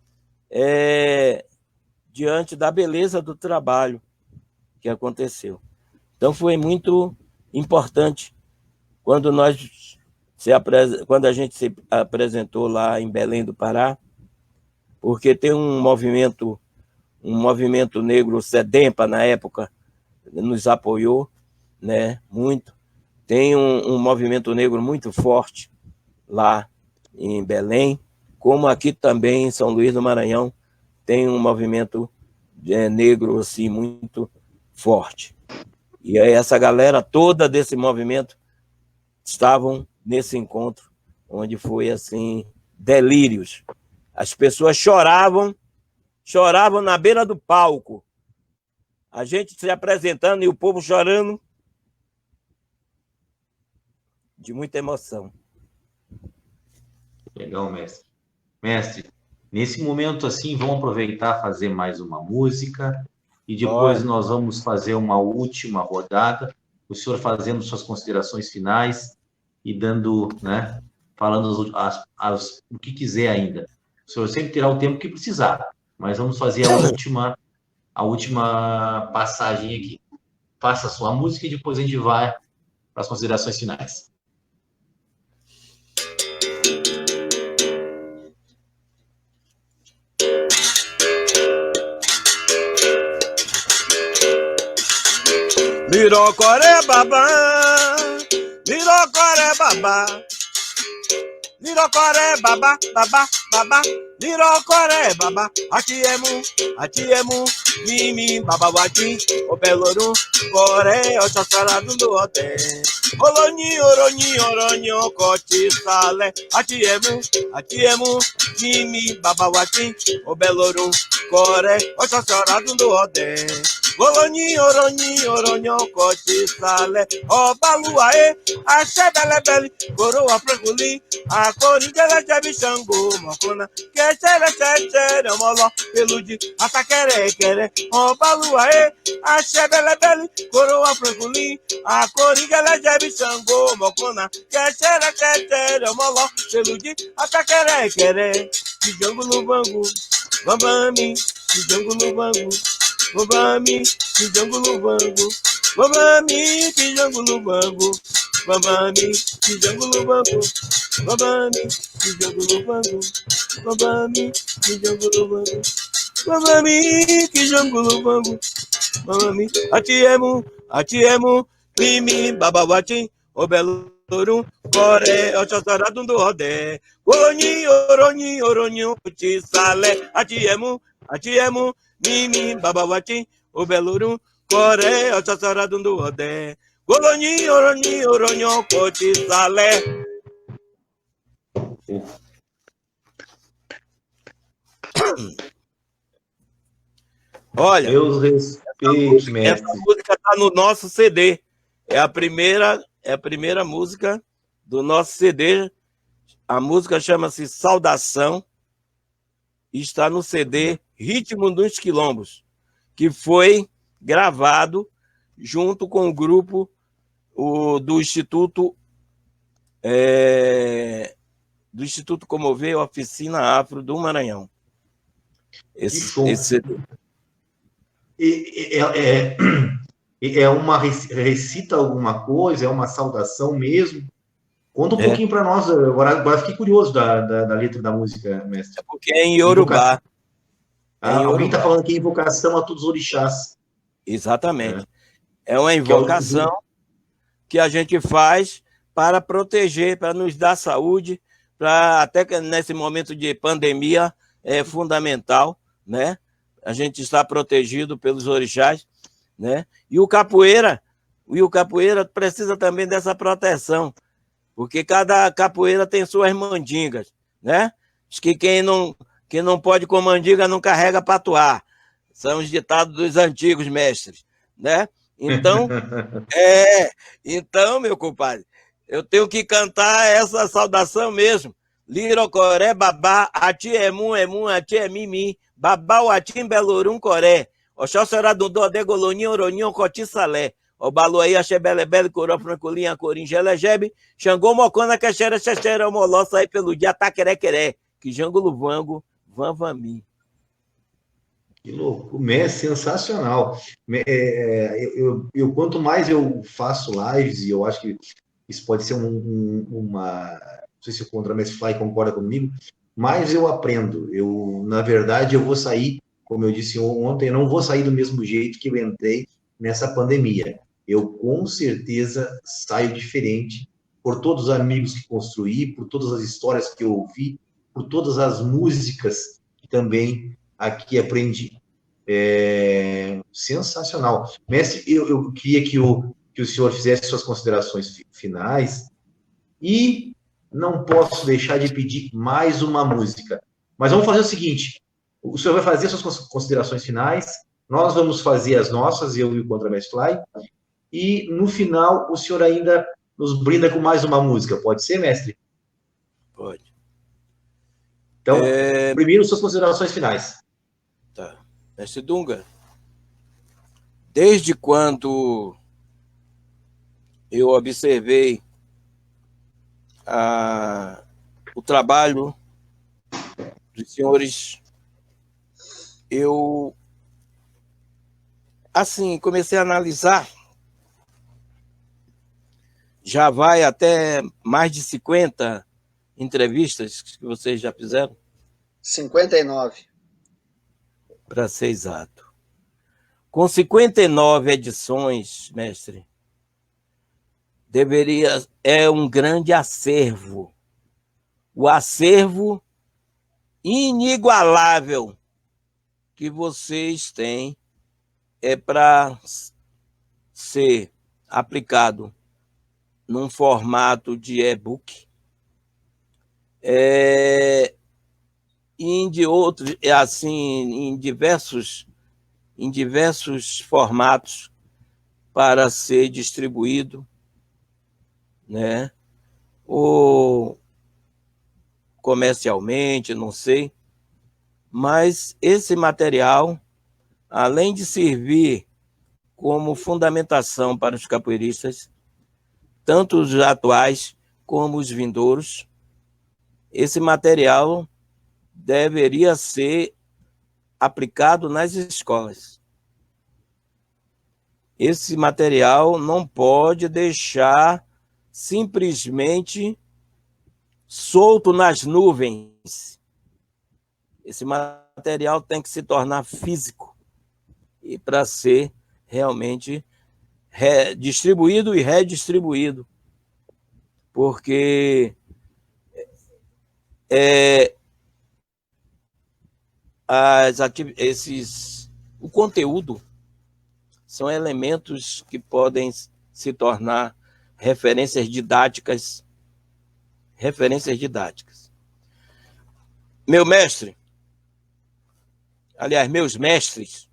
Diante da beleza do trabalho que aconteceu. Então foi muito importante quando a gente se apresentou lá em Belém do Pará, porque tem um movimento negro, SEDEMPA, na época, nos apoiou, né, muito. Tem um movimento negro muito forte lá em Belém, como aqui também em São Luís do Maranhão, tem um movimento negro assim, muito forte. E aí essa galera toda desse movimento estavam nesse encontro, onde foi assim, delírios. As pessoas choravam na beira do palco. A gente se apresentando e o povo chorando de muita emoção. Legal, mestre. Mestre, nesse momento assim, vamos aproveitar fazer mais uma música e depois nós vamos fazer uma última rodada, o senhor fazendo suas considerações finais e dando, né, falando o que quiser ainda. O senhor sempre terá o tempo que precisar, mas vamos fazer a última passagem aqui. Faça a sua música e depois a gente vai para as considerações finais. Lirocoré babá, lirocoré babá, lirocoré babá, babá, babá, lirocoré babá, atiemu, mimi, babawati, o belorum, coré, o chacharado do hotel. Oloninho, oroninho, oronho, cote, sale, atiemu, mimi, babawati, o belorum, coré, o chacharado do hotel. Oloninho, oroninho, oronho, cote, sale, o baluaê, axé, belebele, coroa, frangolim, a coringa, jebe, xangô, mocona, que xere, moló, pelude, ataquere, quere, o baluaê, axé, belebele, coroa, frangolim, a coringa, jebe, xangô, mocona, que xere, moló, pelude, ataquere, quere, tijango no bangu, bambami, tijango no bangu. Bambami, tijango no bangu. Bambami, tijango no bangu. Bambami, tijango no bangu. Bambami, tijango no bangu. Bambami, tijango no bangu. Bambami, tijango no bangu. Bambami, atiemu, mimi, babawati, o belo torum, coré, o chosarado do rodé. Oroninho, oroninho, puti, sale, atiemu, mimi, babawati, o belurum, coré, o chassaradum do rodé. Goloninho, oronho, cote, salé. Olha, eu respeito, mestre. Essa música está no nosso CD. É a primeira música do nosso CD. A música chama-se Saudação e está no CD Ritmo dos Quilombos, que foi gravado junto com o grupo do Instituto Comover, Oficina Afro do Maranhão. Esse CD. É uma recita alguma coisa? É uma saudação mesmo? Conta um pouquinho para nós. Agora fiquei curioso da letra da música, mestre. É porque é em Iorubá. Alguém está falando que é invocação a todos os orixás. Exatamente. É uma invocação que a gente faz para proteger, para nos dar saúde, para até que nesse momento de pandemia é fundamental, né? A gente está protegido pelos orixás, né? E o capoeira precisa também dessa proteção, porque cada capoeira tem suas mandingas, né? Diz que quem não pode com mandinga não carrega patuá. São os ditados dos antigos mestres, né? Então, meu compadre, eu tenho que cantar essa saudação mesmo. Lirocoré, babá, ati emu, ati é mimi, babá, o atim, belorum, coré. Oxó será do dodé, goloninho, oroninho, cotiçalé. O baluaí, axé, belebele, coró, francolinha, corim, gelegebe, xangô, mocona, quexera, xexera, moló, saí pelo dia, taqueré, que jango, vango, van, Que louco, é sensacional. Quanto mais eu faço lives, e eu acho que isso pode ser uma. Não sei se o Contramestre Fly concorda comigo, mais eu aprendo. Na verdade, eu vou sair, como eu disse ontem, eu não vou sair do mesmo jeito que eu entrei nessa pandemia. Eu, com certeza, saio diferente por todos os amigos que construí, por todas as histórias que eu ouvi, por todas as músicas que também aqui aprendi. Sensacional. Mestre, eu queria que o senhor fizesse suas considerações finais e não posso deixar de pedir mais uma música. Mas vamos fazer o seguinte, o senhor vai fazer suas considerações finais, nós vamos fazer as nossas, eu e o Contramestre Fly, e no final o senhor ainda nos brinda com mais uma música. Pode ser, mestre? Pode. Então, primeiro suas considerações finais. Tá. Mestre Dunga, desde quando eu observei o trabalho dos senhores, eu, assim, comecei a analisar, já vai até mais de 50 entrevistas que vocês já fizeram? 59. Para ser exato. Com 59 edições, mestre, é um grande acervo. O acervo inigualável que vocês têm é para ser aplicado num formato de e-book e de outros, assim, em diversos formatos para ser distribuído, né? Ou comercialmente, não sei. Mas esse material, além de servir como fundamentação para os capoeiristas, tanto os atuais como os vindouros, esse material deveria ser aplicado nas escolas. Esse material não pode deixar simplesmente solto nas nuvens. Esse material tem que se tornar físico e para ser realmente distribuído e redistribuído, porque o conteúdo são elementos que podem se tornar referências didáticas. Meu mestre, aliás, meus mestres,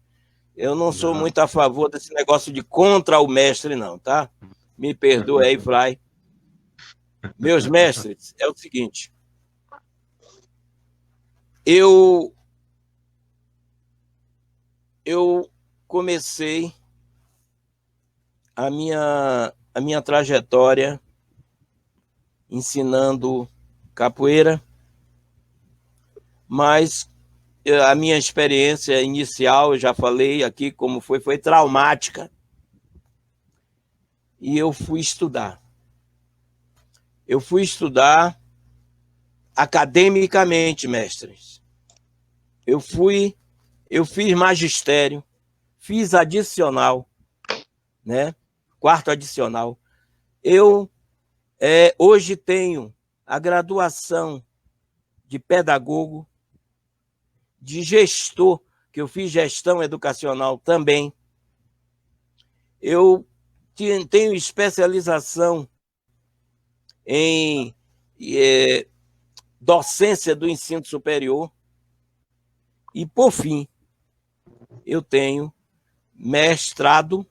eu não sou muito a favor desse negócio de contra o mestre, não, tá? Me perdoe aí, Fly. Meus mestres, é o seguinte. Eu comecei a minha trajetória ensinando capoeira, mas a minha experiência inicial, eu já falei aqui como foi traumática. E eu fui estudar. Eu fui estudar academicamente, mestres. Eu fiz magistério, fiz adicional, né? Quarto adicional. Eu hoje tenho a graduação de pedagogo, de gestor, que eu fiz gestão educacional também. Eu tenho especialização em docência do ensino superior. E, por fim, eu tenho mestrado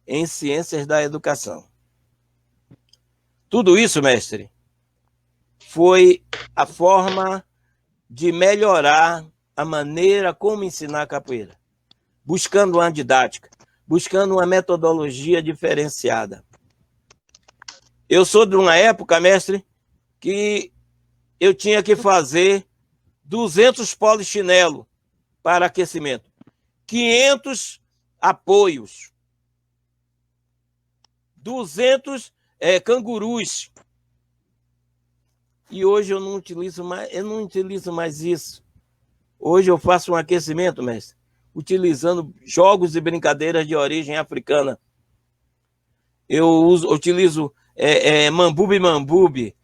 em ciências da educação. Tudo isso, mestre, foi a forma de melhorar a maneira como ensinar capoeira, buscando uma didática, buscando uma metodologia diferenciada. Eu sou de uma época, mestre, que eu tinha que fazer 200 polichinelo para aquecimento, 500 apoios, 200 cangurus. E hoje eu não utilizo mais isso. Hoje eu faço um aquecimento, mestre, utilizando jogos e brincadeiras de origem africana. Eu utilizo mambube,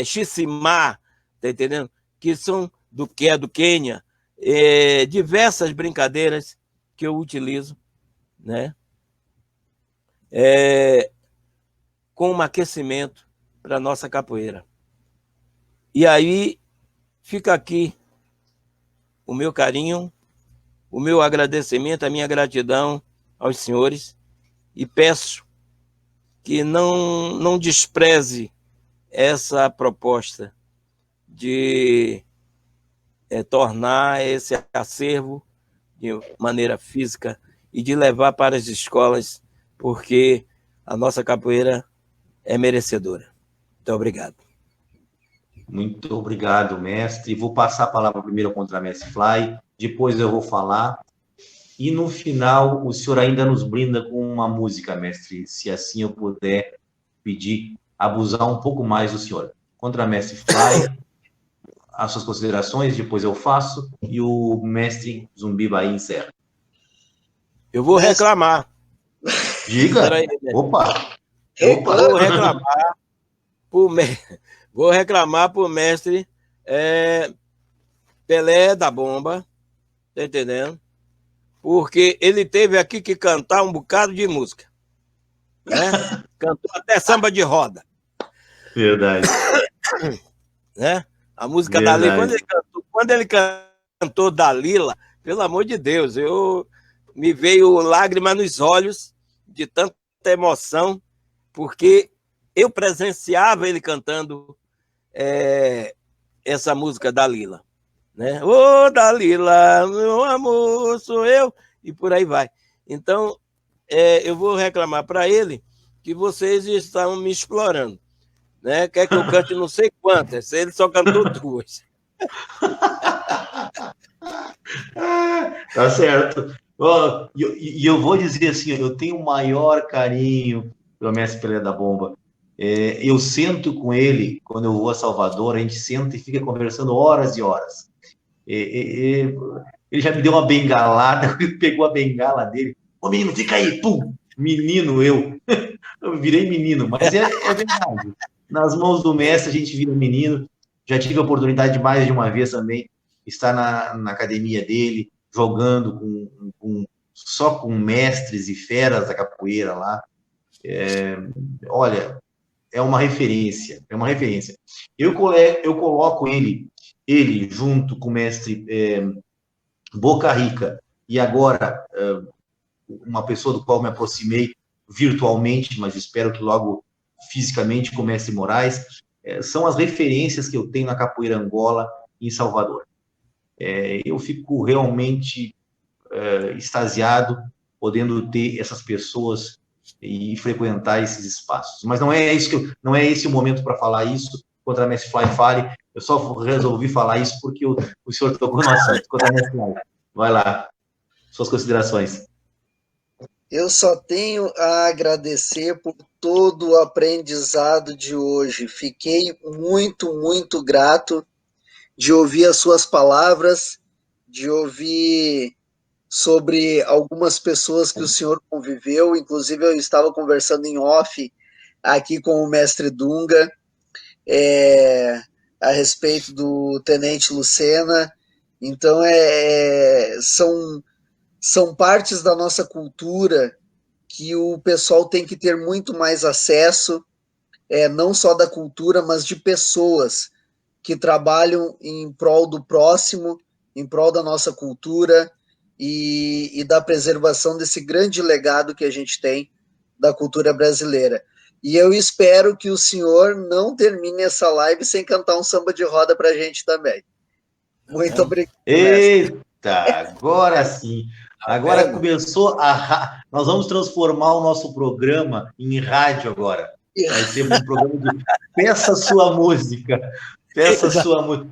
xissimá, tá entendendo? Que são do Quênia, diversas brincadeiras que eu utilizo, né? Como aquecimento para a nossa capoeira. E aí fica aqui o meu carinho, o meu agradecimento, a minha gratidão aos senhores, e peço que não despreze essa proposta de tornar esse acervo de maneira física e de levar para as escolas, porque a nossa capoeira é merecedora. Muito obrigado. Muito obrigado, mestre. Vou passar a palavra primeiro ao Contramestre Fly, depois eu vou falar. E no final, o senhor ainda nos brinda com uma música, mestre, se assim eu puder pedir, abusar um pouco mais do senhor. Contramestre Fly, as suas considerações, depois eu faço, e o mestre Zumbi Bahia encerra. Eu vou reclamar. Diga. Aí, Opa. Vou reclamar pro mestre Pelé da Bomba, tá entendendo? Porque ele teve aqui que cantar um bocado de música, né? Cantou até samba de roda. Verdade. Né? A música da Lila. Quando ele cantou Dalila, pelo amor de Deus, me veio lágrima nos olhos de tanta emoção, porque eu presenciava ele cantando essa música da Lila. Né? Ô, Dalila, meu amor, sou eu, e por aí vai. Então, eu vou reclamar para ele que vocês estão me explorando. Né? Quer que eu cante não sei quantas, ele só cantou 2. Tá certo. E eu vou dizer assim, eu tenho o maior carinho pelo mestre Pelé da Bomba. Eu sento com ele, quando eu vou a Salvador, a gente senta e fica conversando horas e horas. Ele já me deu uma bengalada, pegou a bengala dele. Ô, menino, fica aí, pum! Menino, eu virei menino, mas é verdade. Nas mãos do mestre a gente vira menino. Já tive a oportunidade de mais de uma vez também estar na academia dele, jogando só com mestres e feras da capoeira lá. Olha, é uma referência, é uma referência. Eu coloco ele junto com o mestre Boca Rica, e agora uma pessoa do qual me aproximei virtualmente, mas espero que logo fisicamente, com o mestre Moraes, são as referências que eu tenho na capoeira Angola em Salvador. Eu fico realmente extasiado podendo ter essas pessoas e frequentar esses espaços. Mas não é esse o momento para falar isso. Contra a Mestre Fly fale. Eu só resolvi falar isso porque o senhor tocou no assunto. Contra a Mestre Fly. Vai lá. Suas considerações. Eu só tenho a agradecer por todo o aprendizado de hoje. Fiquei muito, muito grato de ouvir as suas palavras, de ouvir sobre algumas pessoas que o senhor conviveu. Inclusive, eu estava conversando em off aqui com o mestre Dunga. a respeito do Tenente Lucena. Então, são partes da nossa cultura que o pessoal tem que ter muito mais acesso, não só da cultura, mas de pessoas que trabalham em prol do próximo, em prol da nossa cultura e da preservação desse grande legado que a gente tem da cultura brasileira. E eu espero que o senhor não termine essa live sem cantar um samba de roda para a gente também. Muito obrigado, mestre. Eita, agora sim. Agora começou Nós vamos transformar o nosso programa em rádio agora. Vai ser um programa de peça sua música. Peça sua música.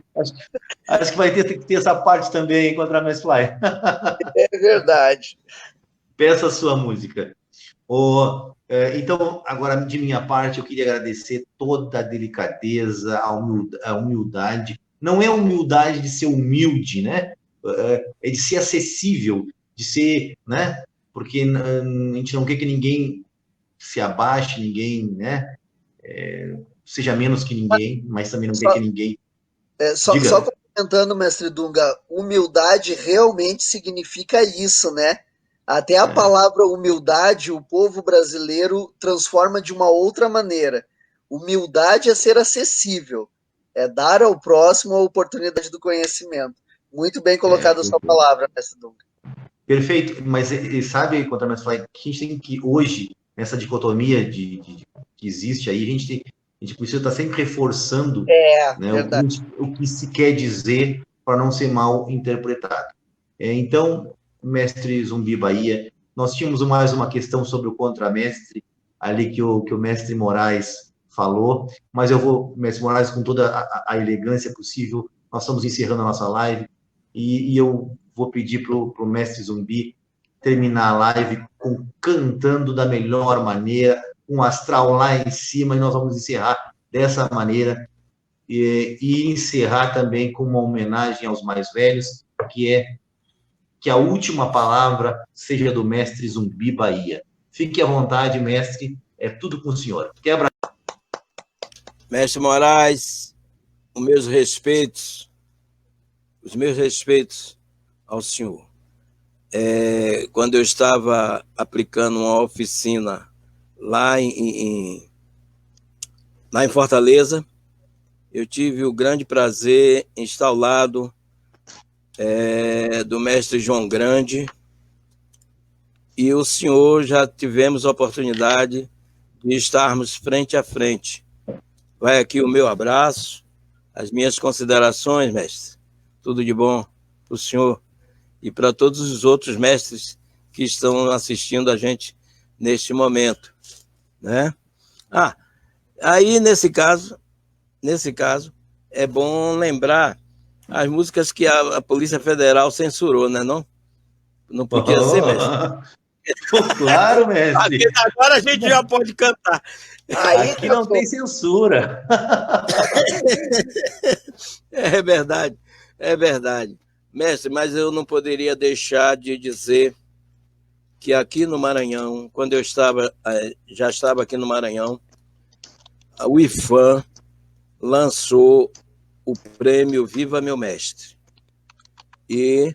Acho que vai ter que ter essa parte também, contra a Fly. É verdade. Peça sua música. Então, agora, de minha parte, eu queria agradecer toda a delicadeza, a humildade. Não é humildade de ser humilde, né? É de ser acessível, de ser, né? Porque a gente não quer que ninguém se abaixe, ninguém, né? Seja menos que ninguém, mas também não quer que ninguém... Só complementando, mestre Dunga, humildade realmente significa isso, né? Até a palavra humildade, o povo brasileiro transforma de uma outra maneira. Humildade é ser acessível, é dar ao próximo a oportunidade do conhecimento. Muito bem colocada a sua palavra, mestre Dunga. Perfeito, mas sabe, contra a Fly, que a gente tem que, hoje, nessa dicotomia que existe aí, a gente precisa estar sempre reforçando, né, o que se quer dizer para não ser mal interpretado. Então, mestre Zumbi Bahia, nós tínhamos mais uma questão sobre o contramestre, ali que o mestre Moraes falou, mas mestre Moraes, com toda a elegância possível, nós estamos encerrando a nossa live, e eu vou pedir para o mestre Zumbi terminar a live cantando da melhor maneira, um astral lá em cima, e nós vamos encerrar dessa maneira, e encerrar também com uma homenagem aos mais velhos, que a última palavra seja do mestre Zumbi Bahia. Fique à vontade, mestre, é tudo com o senhor. Quebra. Mestre Moraes, os meus respeitos ao senhor. Quando eu estava aplicando uma oficina lá em Fortaleza, eu tive o grande prazer em estar ao lado do mestre João Grande, e o senhor já tivemos a oportunidade de estarmos frente a frente. Vai aqui o meu abraço, as minhas considerações, mestre. Tudo de bom para o senhor e para todos os outros mestres que estão assistindo a gente neste momento, né? Aí nesse caso, é bom lembrar as músicas que a Polícia Federal censurou, né, não? Não podia ser, mestre? Claro, mestre. Agora a gente já pode cantar. Aqui não tem censura. É verdade. Mestre, mas eu não poderia deixar de dizer que aqui no Maranhão, quando eu já estava aqui no Maranhão, o IFAM lançou o prêmio Viva Meu Mestre. E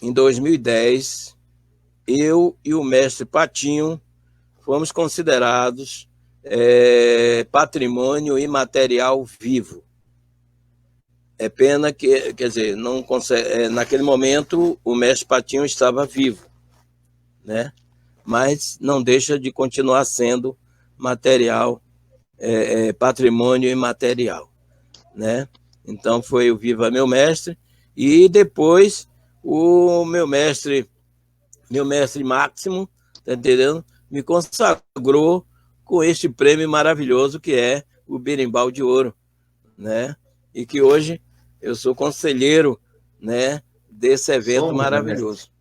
em 2010, eu e o mestre Patinho fomos considerados patrimônio imaterial vivo. É pena que, quer dizer, não consegue, naquele momento o mestre Patinho estava vivo, né? Mas não deixa de continuar sendo material, patrimônio imaterial, né? Então foi o Viva Meu Mestre, e depois o meu mestre Máximo, tá entendendo? Me consagrou com este prêmio maravilhoso que é o Berimbau de Ouro, né? E que hoje eu sou conselheiro, né, desse evento maravilhoso.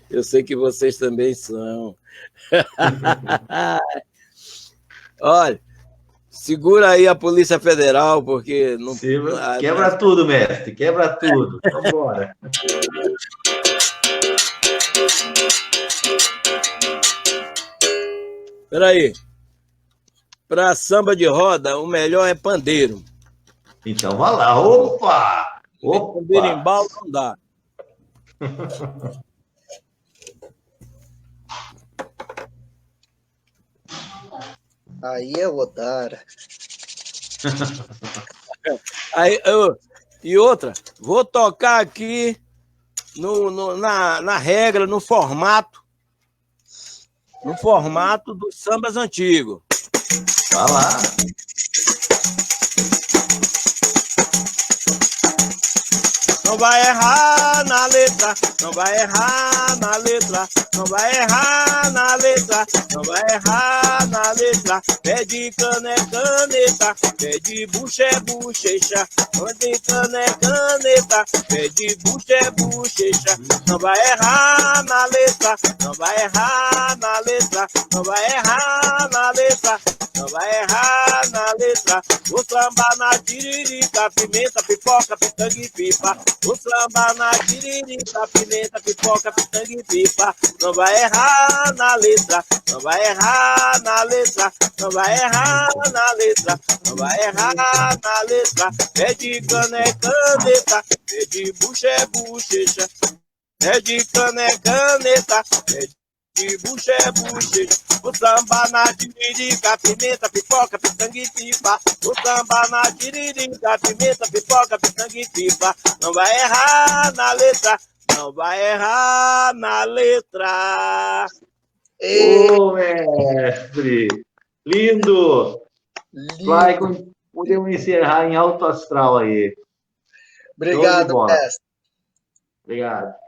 Eu sei que vocês também são. Olha, segura aí a Polícia Federal, porque não. Quebra tudo, mestre, quebra tudo. Vamos embora. Espera aí. Para samba de roda, o melhor é pandeiro. Então, vai lá. Opa! Berimbau não dá. Aí é Odara. E outra, vou tocar aqui na regra, no formato dos sambas antigos. Vai lá. Não vai errar na letra, não vai errar na letra, não vai errar na letra, não vai errar na letra. Pé de cana é caneta, pé de bucha é bochecha, pé de cana é caneta, pé de bucha é bochecha. Não vai errar na letra, não vai errar na letra, não vai errar na letra, não vai errar na letra. O samba na tiririca, pimenta, pipoca, pitanga e pipa. O samba na tiririca, pimenta, pipoca, pitanga e pipa. Não vai errar na letra, não vai errar na letra, não vai errar na letra, não vai errar na letra. Pé de cana é caneta, pé de bucha é bochecha. Pé de cana é caneta, pé de bucha é bochecha. O samba na tiririca, pimenta, pipoca, pitanga e pipa. O samba na tiririca, pimenta, pipoca, pitanga e pipa. Não vai errar na letra, não vai errar na letra. Ô, mestre! Lindo! Vai, podemos encerrar em alto astral aí. Obrigado, mestre. Obrigado.